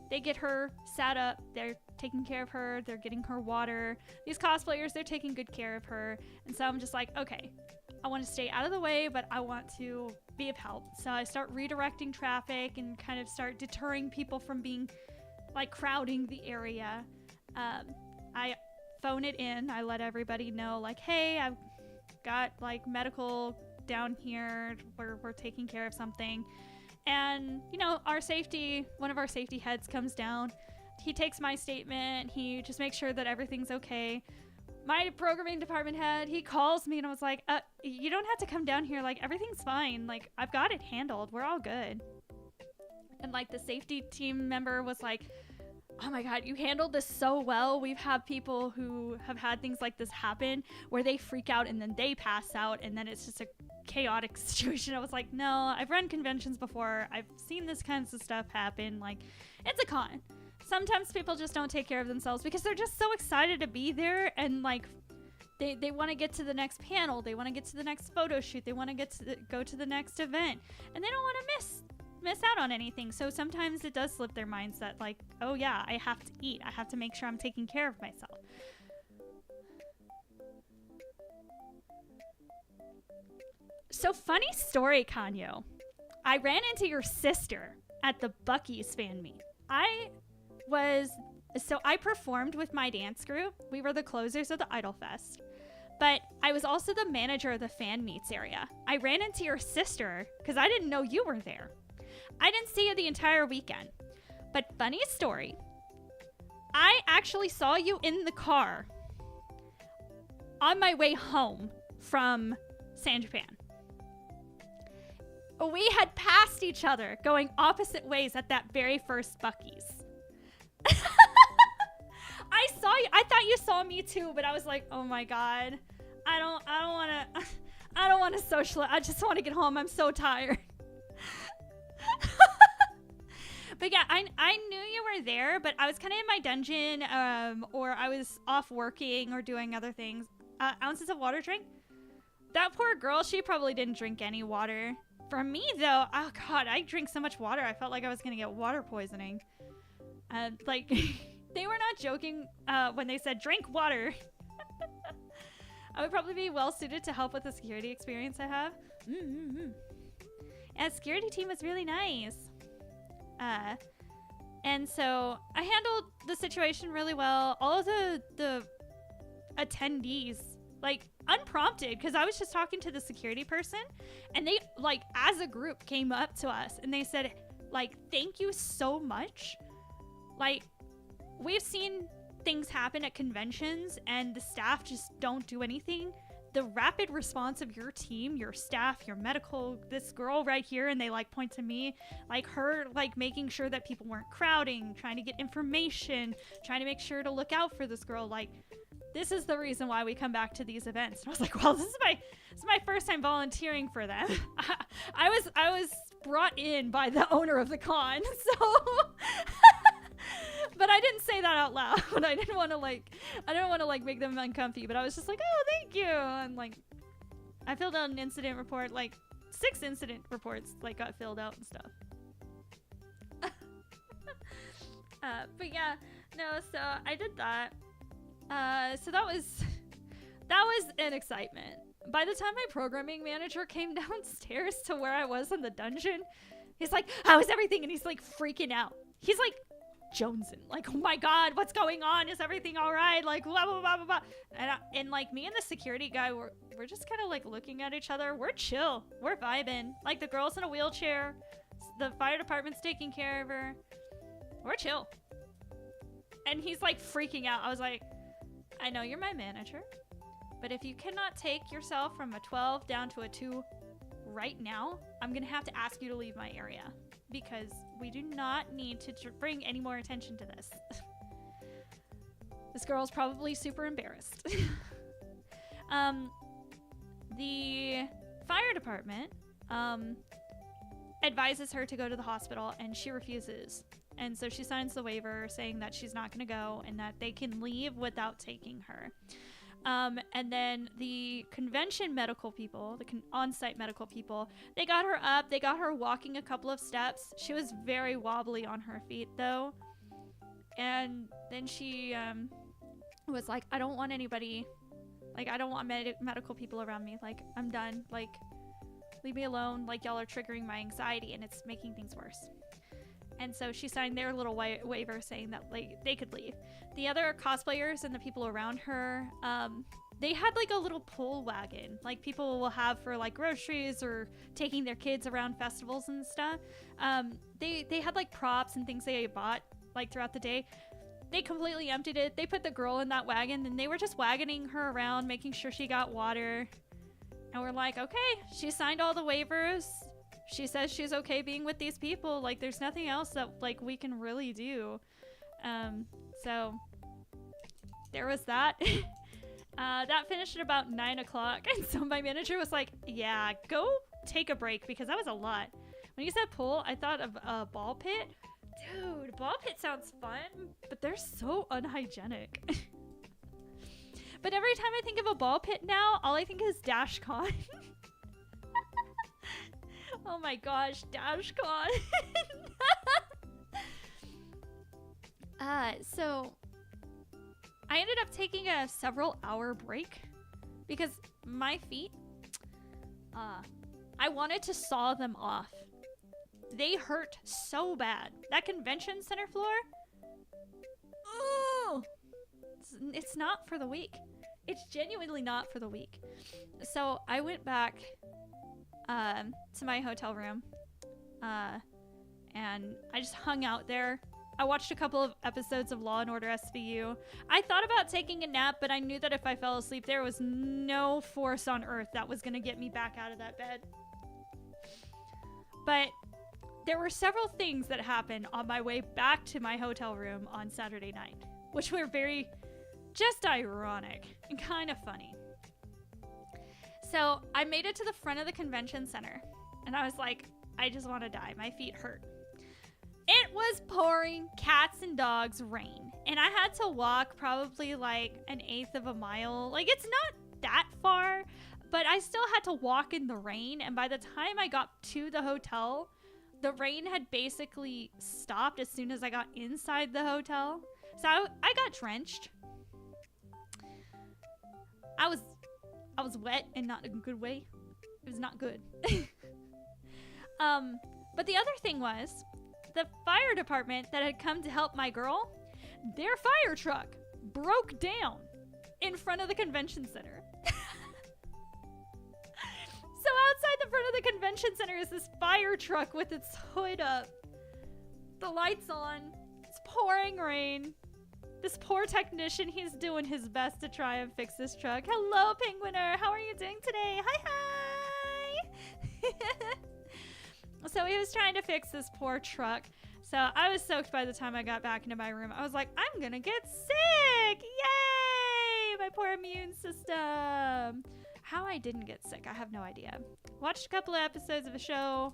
They get her sat up. They're taking care of her. They're getting her water. These cosplayers, they're taking good care of her. And so I'm just like, okay, I want to stay out of the way, but I want to be of help. So I start redirecting traffic and kind of start deterring people from being like crowding the area. I phone it in. I let everybody know, like, hey, I've got like medical down here. We're taking care of something. And, one of our safety heads comes down. He takes my statement. He just makes sure that everything's okay. My programming department head, he calls me and I was like, you don't have to come down here. Like, everything's fine. Like, I've got it handled. We're all good. And like the safety team member was like, oh my God, you handled this so well. We've had people who have had things like this happen where they freak out and then they pass out and then it's just a chaotic situation. I was like, no, I've run conventions before. I've seen this kinds of stuff happen. Like, it's a con. Sometimes people just don't take care of themselves because they're just so excited to be there, and like they want to get to the next panel. They want to get to the next photo shoot. They want to go to the next event, and they don't want to miss out on anything. So sometimes it does slip their minds that like, oh yeah, I have to eat. I have to make sure I'm taking care of myself. So funny story, Kanyo. I ran into your sister at the Buc-ee's fan meet. I performed with my dance group. We were the closers of the Idol Fest. But I was also the manager of the fan meets area. I ran into your sister because I didn't know you were there. I didn't see you the entire weekend. But funny story, I actually saw you in the car on my way home from San Japan. We had passed each other going opposite ways at that very first Buc-ee's. I saw you. I thought you saw me too, but I was like, oh my God, I don't want to socialize. I just want to get home. I'm so tired. But yeah, I knew you were there, but I was kind of in my dungeon, or I was off working or doing other things. Ounces of water drink. That poor girl, she probably didn't drink any water. For me though, oh God, I drink so much water. I felt like I was gonna get water poisoning. Like they were not joking when they said drink water. I would probably be well suited to help with the security experience I have. And the security team was really nice. And so I handled the situation really well. All of the attendees, like unprompted, because I was just talking to the security person, and they like as a group came up to us and they said like, thank you so much. Like, we've seen things happen at conventions and the staff just don't do anything. The rapid response of your team, your staff, your medical, this girl right here, and they like point to me, like her like making sure that people weren't crowding, trying to get information, trying to make sure to look out for this girl. Like, this is the reason why we come back to these events. And I was like, well, this is my first time volunteering for them. I was brought in by the owner of the con, so but I didn't say that out loud. I didn't want to like make them uncomfy, but I was just like, oh, thank you. And like, I filled out an incident report, like 6 incident reports like got filled out and stuff. But yeah, no, so I did that. So that was an excitement. By the time my programming manager came downstairs to where I was in the dungeon, he's like, how is everything? And he's like freaking out. He's like jonesing, like, oh my god, what's going on? Is everything all right? Like, blah blah blah blah blah. And like me and the security guy, we're just kind of like looking at each other. We're chill, we're vibing. Like, the girl's in a wheelchair, the fire department's taking care of her. We're chill. And he's like freaking out. I was like, I know you're my manager, but if you cannot take yourself from a 12 down to a 2 right now, I'm gonna have to ask you to leave my area, because we do not need to bring any more attention to this. This girl's probably super embarrassed. The fire department advises her to go to the hospital, and she refuses. And so she signs the waiver saying that she's not going to go and that they can leave without taking her. And then the convention medical people, the on-site medical people, they got her up. They got her walking a couple of steps. She was very wobbly on her feet, though. And then she was like, I don't want anybody, like, I don't want medical people around me. Like, I'm done. Like, leave me alone. Like, y'all are triggering my anxiety, and it's making things worse. And so she signed their little waiver saying that like they could leave. The other cosplayers and the people around her, they had like a little pull wagon, like people will have for like groceries or taking their kids around festivals and stuff. They had like props and things they bought like throughout the day. They completely emptied it. They put the girl in that wagon, and they were just wagoning her around, making sure she got water. And we're like, okay, she signed all the waivers. She says she's okay being with these people. Like, there's nothing else that like we can really do. So there was that. That finished at about 9 o'clock. And so my manager was like, yeah, go take a break, because that was a lot. When you said pool, I thought of a ball pit. Dude, ball pit sounds fun, but they're so unhygienic. But every time I think of a ball pit now, all I think is DashCon. Oh my gosh, DashCon. So I ended up taking a several hour break because my feet, I wanted to saw them off. They hurt so bad. That convention center floor, oh, it's not for the weak. It's genuinely not for the weak. So I went back to my hotel room, and I just hung out there. I watched a couple of episodes of Law & Order SVU. I thought about taking a nap, but I knew that if I fell asleep, there was no force on earth that was going to get me back out of that bed. But there were several things that happened on my way back to my hotel room on Saturday night, which were very just ironic and kind of funny. So I made it to the front of the convention center, and I was like, I just want to die. My feet hurt. It was pouring cats and dogs rain, and I had to walk probably like 1/8 of a mile. Like, it's not that far, but I still had to walk in the rain, and by the time I got to the hotel, the rain had basically stopped as soon as I got inside the hotel. So I got drenched. I was wet, and not in a good way. It was not good. But the other thing was, the fire department that had come to help my girl, their fire truck broke down. in front of the convention center. So outside the front of the convention center is this fire truck with its hood up. The lights on. It's pouring rain. This poor technician, he's doing his best to try and fix this truck. Hello, Penguiner. How are you doing today? Hi. So he was trying to fix this poor truck. So I was soaked by the time I got back into my room. I was like, I'm gonna get sick. Yay! My poor immune system. How I didn't get sick, I have no idea. Watched a couple of episodes of a show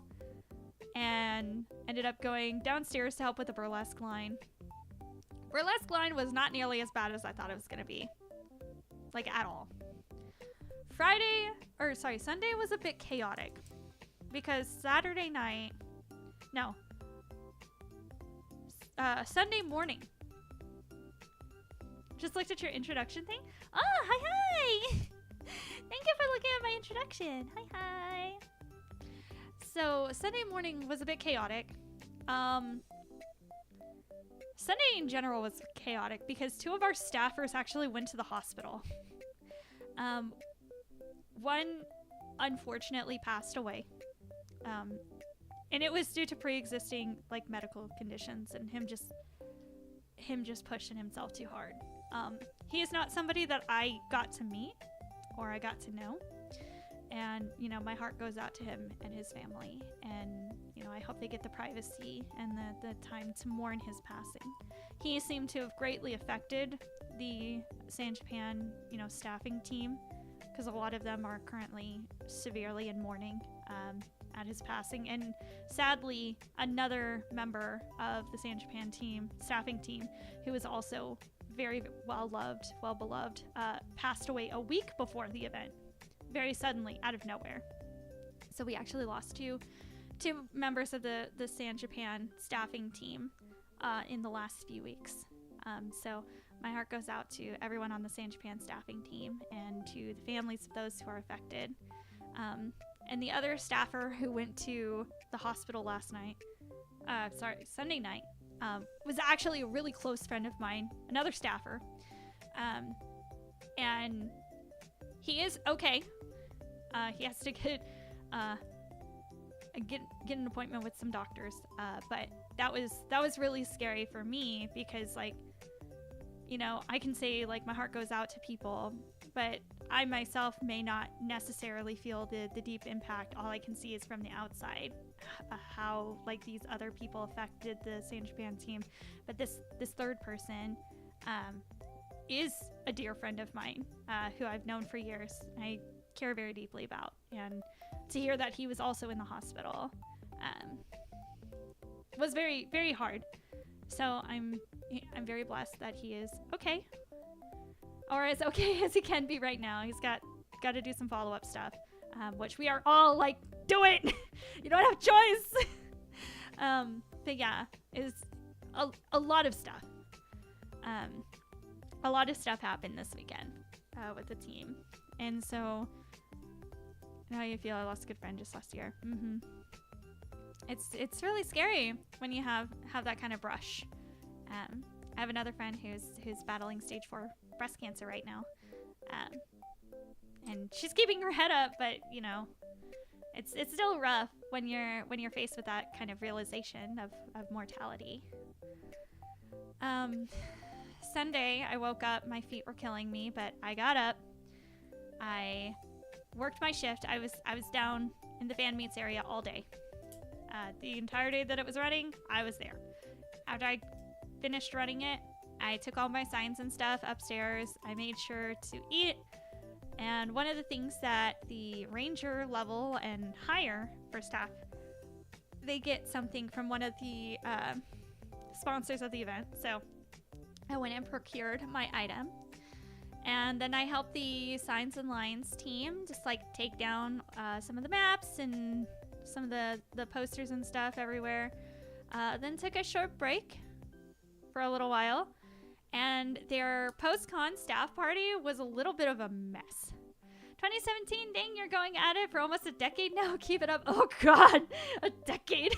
and ended up going downstairs to help with the burlesque line. Burlesque line was not nearly as bad as I thought it was gonna be. Like, at all. Sunday was a bit chaotic. Because Sunday morning. Just looked at your introduction thing. Oh, hi! Thank you for looking at my introduction. Hi. So, Sunday morning was a bit chaotic. Sunday in general was chaotic because two of our staffers actually went to the hospital. One unfortunately passed away. And it was due to pre-existing like medical conditions and him just pushing himself too hard. He is not somebody that I got to meet or I got to know. And, my heart goes out to him and his family. And, I hope they get the privacy and the time to mourn his passing. He seemed to have greatly affected the San Japan, staffing team, because a lot of them are currently severely in mourning at his passing. And sadly, another member of the San Japan staffing team, who is also very well beloved, passed away a week before the event, very suddenly, out of nowhere. So we actually lost two members of the San Japan staffing team in the last few weeks. So my heart goes out to everyone on the San Japan staffing team and to the families of those who are affected. And the other staffer who went to the hospital Sunday night, was actually a really close friend of mine, another staffer. And he is okay. He has to get an appointment with some doctors. But that was really scary for me because, like, I can say, like, my heart goes out to people, but I myself may not necessarily feel the deep impact. All I can see is from the outside how, like, these other people affected the San Japan team. But this third person is a dear friend of mine who I've known for years. I care very deeply about. And to hear that he was also in the hospital was very, very hard. So I'm very blessed that he is okay, or as okay as he can be right now. He's got to do some follow-up stuff, which we are all like, do it. You don't have choice. But yeah, it's a lot of stuff. A lot of stuff happened this weekend with the team, and so how you feel? I lost a good friend just last year. It's really scary when you have that kind of brush. I have another friend who's battling stage 4 breast cancer right now, and she's keeping her head up, but it's still rough when you're faced with that kind of realization of mortality. Sunday, I woke up, my feet were killing me, but I got up. I worked my shift. I was down in the fan meets area all day. The entire day that it was running, I was there. After I finished running it, I took all my signs and stuff upstairs. I made sure to eat. And one of the things that the ranger level and higher for staff, they get something from one of the sponsors of the event. So I went and procured my item. And then I helped the Signs and Lines team just like take down some of the maps and some of the posters and stuff everywhere. Then took a short break for a little while. And their post-con staff party was a little bit of a mess. 2017, dang, you're going at it for almost a decade now. Keep it up. Oh God, a decade.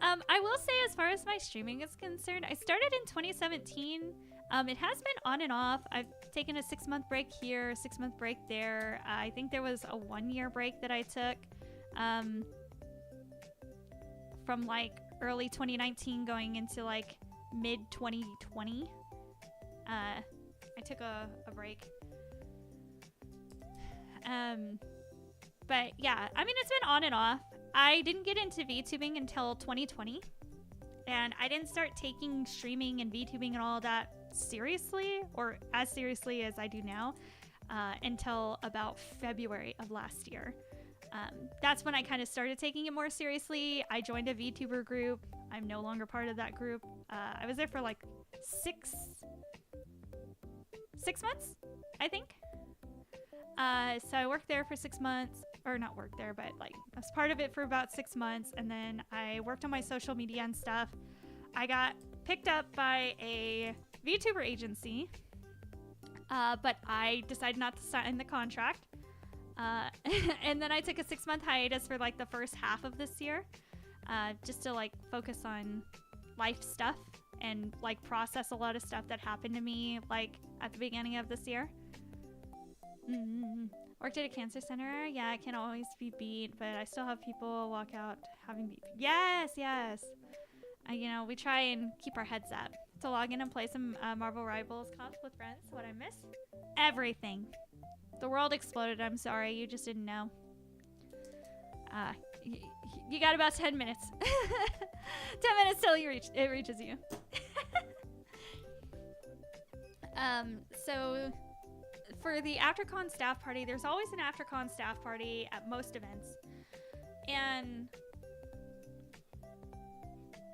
I will say, as far as my streaming is concerned, I started in 2017 It has been on and off. I've taken a 6-month break here, a 6-month break there. I think there was a 1-year break that I took from like early 2019 going into like mid 2020. I took a break. But yeah, I mean, it's been on and off. I didn't get into VTubing until 2020. And I didn't start taking streaming and VTubing and all that seriously, or as seriously as I do now, until about February of last year. That's when I kind of started taking it more seriously. I joined a VTuber group. I'm no longer part of that group. I was there for like six months, I think. So I worked there for 6 months, or not worked there, but like I was part of it for about 6 months. And then I worked on my social media and stuff. I got picked up by a VTuber agency, but I decided not to sign the contract. And then I took a 6-month hiatus for like the first half of this year, just to like focus on life stuff and like process a lot of stuff that happened to me like at the beginning of this year. Worked at a cancer center. Yeah, it can always be beat, but I still have people walk out having beat. Yes. You know, we try and keep our heads up to log in and play some Marvel Rivals comp with friends. What I miss? Everything. The world exploded. I'm sorry, you just didn't know. You got about 10 minutes. 10 minutes till it reaches you. So for the AfterCon staff party, there's always an AfterCon staff party at most events. And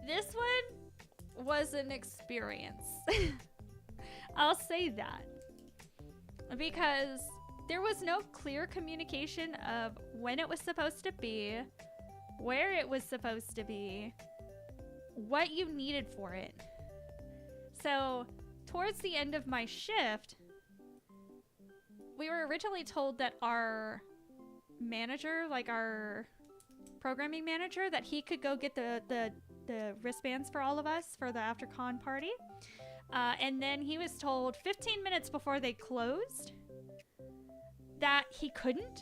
this one was an experience. I'll say that. Because there was no clear communication of when it was supposed to be, where it was supposed to be, what you needed for it. So, towards the end of my shift, we were originally told that our manager, like our programming manager, that he could go get the wristbands for all of us for the AfterCon party. And then he was told 15 minutes before they closed that he couldn't,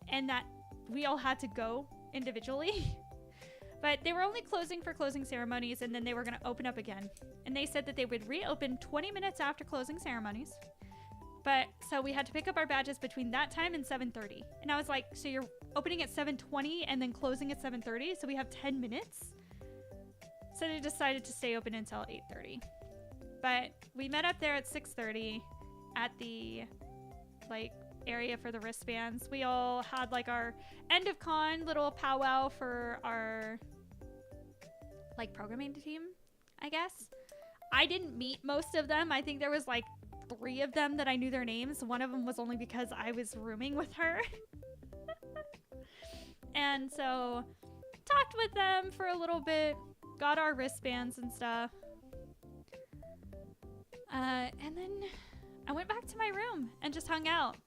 and that we all had to go individually. But they were only closing for closing ceremonies, and then they were going to open up again. And they said that they would reopen 20 minutes after closing ceremonies. But so we had to pick up our badges between that time and 7:30. And I was like, so you're opening at 7:20 and then closing at 7:30, so we have 10 minutes? So they decided to stay open until 8:30. But we met up there at 6:30 at the like area for the wristbands. We all had like our end of con little powwow for our like programming team, I guess. I didn't meet most of them. I think there was like 3 of them that I knew their names. One of them was only because I was rooming with her. And so talked with them for a little bit, got our wristbands and stuff. And then I went back to my room and just hung out.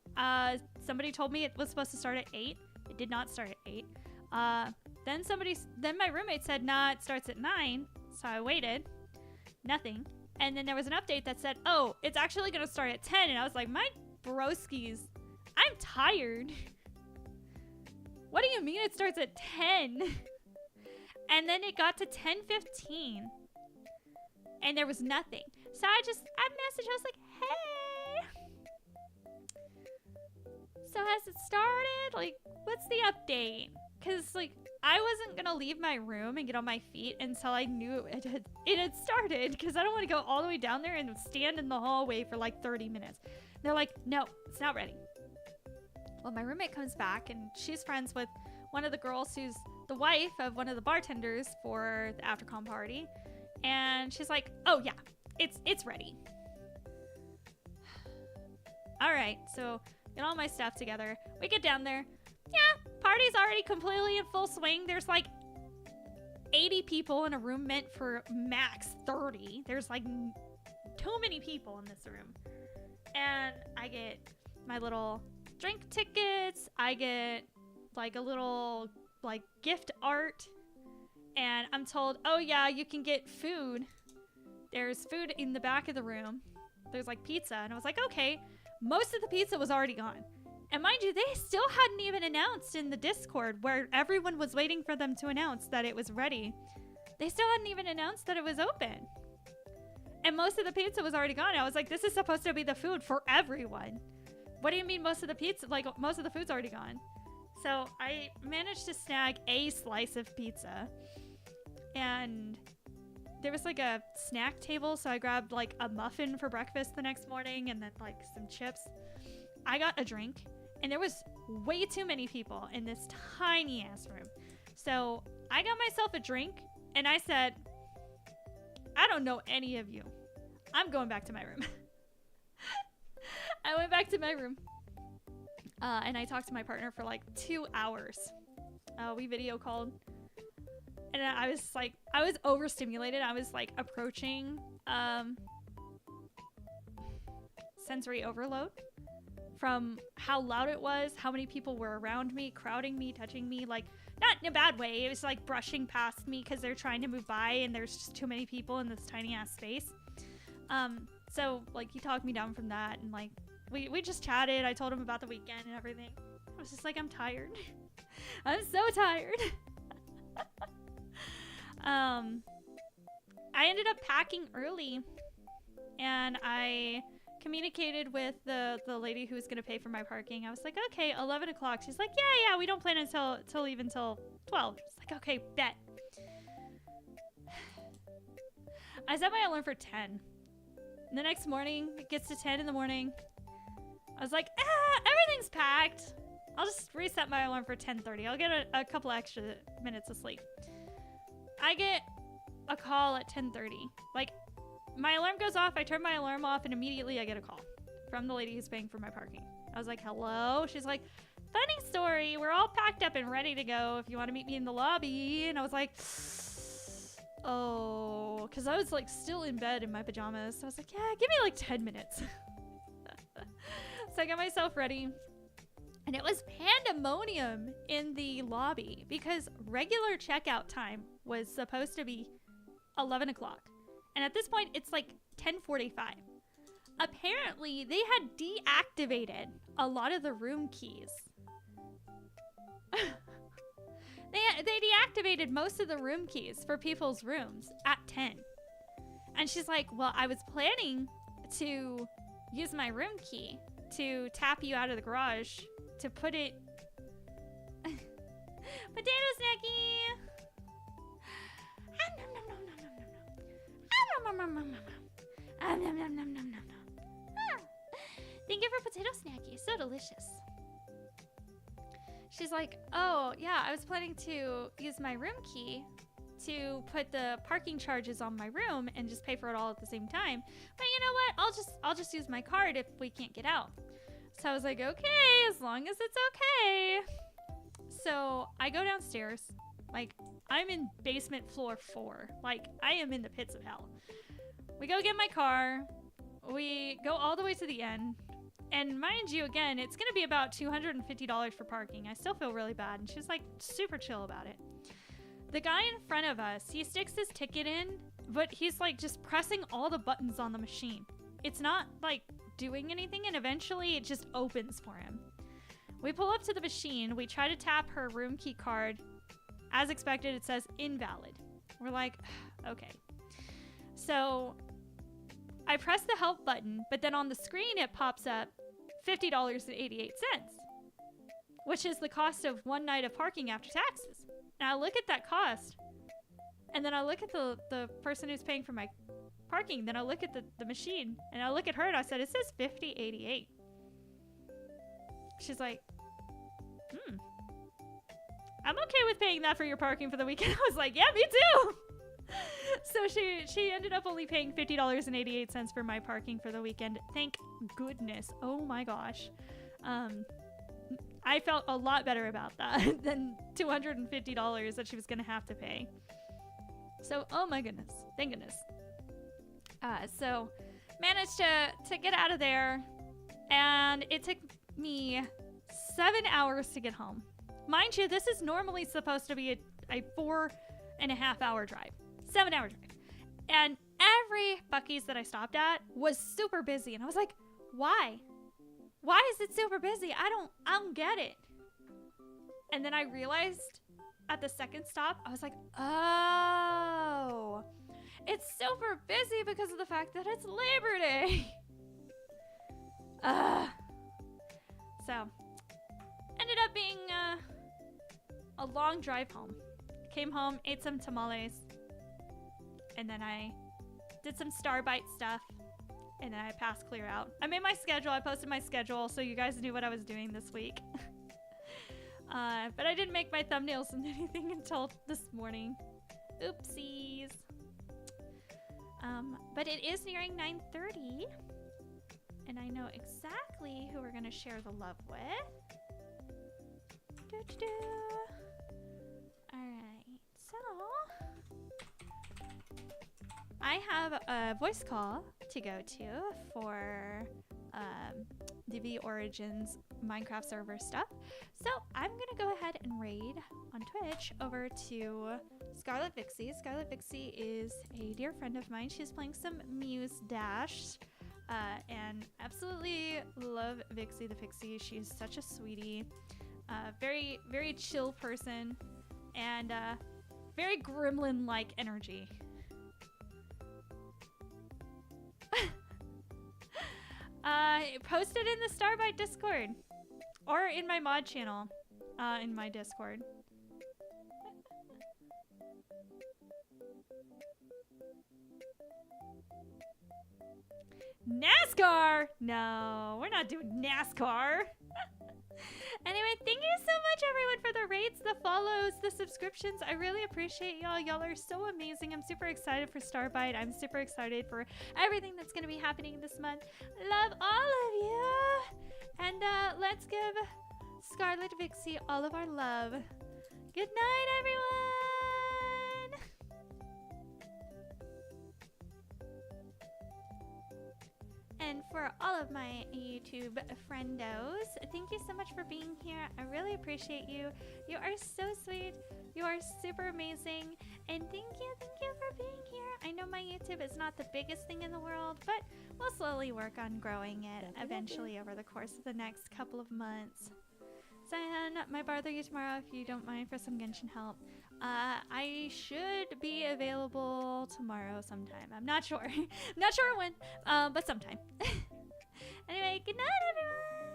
Somebody told me it was supposed to start at 8. It did not start at 8. Then my roommate said, nah, it starts at 9. So I waited. Nothing. And then there was an update that said, oh, it's actually going to start at 10. And I was like, my broskies, I'm tired. What do you mean it starts at 10? And then it got to 10:15. And there was nothing. So I messaged, I was like, hey. So has it started? Like, what's the update? Because, like, I wasn't going to leave my room and get on my feet until I knew it had started. Because I don't want to go all the way down there and stand in the hallway for, like, 30 minutes. And they're like, no, it's not ready. Well, my roommate comes back, and she's friends with one of the girls who's the wife of one of the bartenders for the AfterCon party. And she's like, oh, yeah, it's ready. All right, so get all my stuff together. We get down there. Yeah, party's already completely in full swing. There's like 80 people in a room meant for max 30. There's like too many people in this room. And I get my little drink tickets. I get like a little like gift art. And I'm told, oh yeah, you can get food. There's food in the back of the room. there's like pizza. And I was like, okay, most of the pizza was already gone. And mind you, they still hadn't even announced in the Discord where everyone was waiting for them to announce that it was ready. They still hadn't even announced that it was open. And most of the pizza was already gone. I was like, this is supposed to be the food for everyone. What do you mean most of the pizza? Like, most of the food's already gone. So I managed to snag a slice of pizza. And there was like a snack table. So I grabbed like a muffin for breakfast the next morning and then like some chips. I got a drink. And there was way too many people in this tiny ass room. So I got myself a drink and I said, I don't know any of you. I'm going back to my room. I went back to my room. And I talked to my partner for like 2 hours. We video called. And I was like, I was overstimulated. I was like approaching sensory overload from how loud it was, how many people were around me, crowding me, touching me, like not in a bad way. It was like brushing past me because they're trying to move by and there's just too many people in this tiny ass space. So like he talked me down from that and like we just chatted. I told him about the weekend and everything. I was just like, I'm tired. I'm so tired. I ended up packing early and I communicated with the lady who was going to pay for my parking. I was like, okay, 11 o'clock. She's like, yeah, we don't plan until leave until 12. She's like, okay, bet. I set my alarm for 10. The next morning, it gets to 10 in the morning. I was like, everything's packed. I'll just reset my alarm for 10:30. I'll get a couple extra minutes of sleep. I get a call at 10:30. Like, my alarm goes off, I turn my alarm off, and immediately I get a call from the lady who's paying for my parking. I was like, hello? She's like, funny story, we're all packed up and ready to go if you want to meet me in the lobby. And I was like, oh, because I was like still in bed in my pajamas. So I was like, yeah, give me like 10 minutes. So I got myself ready. And it was pandemonium in the lobby because regular checkout time was supposed to be 11 o'clock. And at this point, it's like 10:45. Apparently, they had deactivated a lot of the room keys. They deactivated most of the room keys for people's rooms at 10. And she's like, well, I was planning to use my room key to tap you out of the garage to put it... Potato snacky! Thank you for potato snacky. So delicious. She's like, oh, yeah, I was planning to use my room key to put the parking charges on my room and just pay for it all at the same time. But you know what? I'll just use my card if we can't get out. So I was like, okay, as long as it's okay. So I go downstairs. Like, I'm in basement floor 4. Like, I am in the pits of hell. We go get my car. We go all the way to the end. And mind you, again, it's going to be about $250 for parking. I still feel really bad. And she's like super chill about it. The guy in front of us, he sticks his ticket in, but he's like just pressing all the buttons on the machine. It's not like doing anything, and eventually it just opens for him. We pull up to the machine. We try to tap her room key card. As expected, it says invalid. We're like, okay. So I press the help button, but then on the screen it pops up $50.88, which is the cost of one night of parking after taxes. Now I look at that cost, and then I look at the person who's paying for my parking, then I look at the machine, and I look at her and I said, it says $50.88. She's like, I'm okay with paying that for your parking for the weekend. I was like, yeah, me too. So she ended up only paying $50.88 for my parking for the weekend. Thank goodness. Oh my gosh. I felt a lot better about that than $250 that she was going to have to pay. So, oh my goodness. Thank goodness. So managed to get out of there, and it took me 7 hours to get home. Mind you, this is normally supposed to be a 4.5 hour drive. 7 hour drive. And every Buc-ee's that I stopped at was super busy. And I was like, why? Why is it super busy? I don't get it. And then I realized at the second stop, I was like, oh, it's super busy because of the fact that it's Labor Day. So, ended up being a long drive home. Came home, ate some tamales, and then I did some Starbite stuff, and then I passed clear out. I made my schedule. I posted my schedule so you guys knew what I was doing this week. But I didn't make my thumbnails and anything until this morning. Oopsies. But it is nearing 9:30, and I know exactly who we're gonna share the love with. Alright, so I have a voice call to go to for DV Origins Minecraft server stuff. So I'm gonna go ahead and raid on Twitch over to Scarlet Vixie. Scarlet Vixie is a dear friend of mine. She's playing some Muse Dash. And absolutely love Vixie the Pixie. She's such a sweetie. Very, very chill person. And very gremlin-like energy. Posted in the Starbite Discord. Or in my mod channel. In my Discord. NASCAR! No, we're not doing NASCAR. Anyway, thank you so much, everyone, for the rates, the follows, the subscriptions. I really appreciate y'all. Y'all are so amazing. I'm super excited for Starbite. I'm super excited for everything that's going to be happening this month. Love all of you. And let's give Scarlet Vixie all of our love. Good night, everyone. And for all of my YouTube friendos, thank you so much for being here. I really appreciate you. You are so sweet. You are super amazing. And thank you for being here. I know my YouTube is not the biggest thing in the world, but we'll slowly work on growing it eventually over the course of the next couple of months. Zion, might bother you tomorrow if you don't mind for some Genshin help. I should be available tomorrow sometime. I'm not sure. I'm not sure when, but sometime. Anyway, good night, everyone!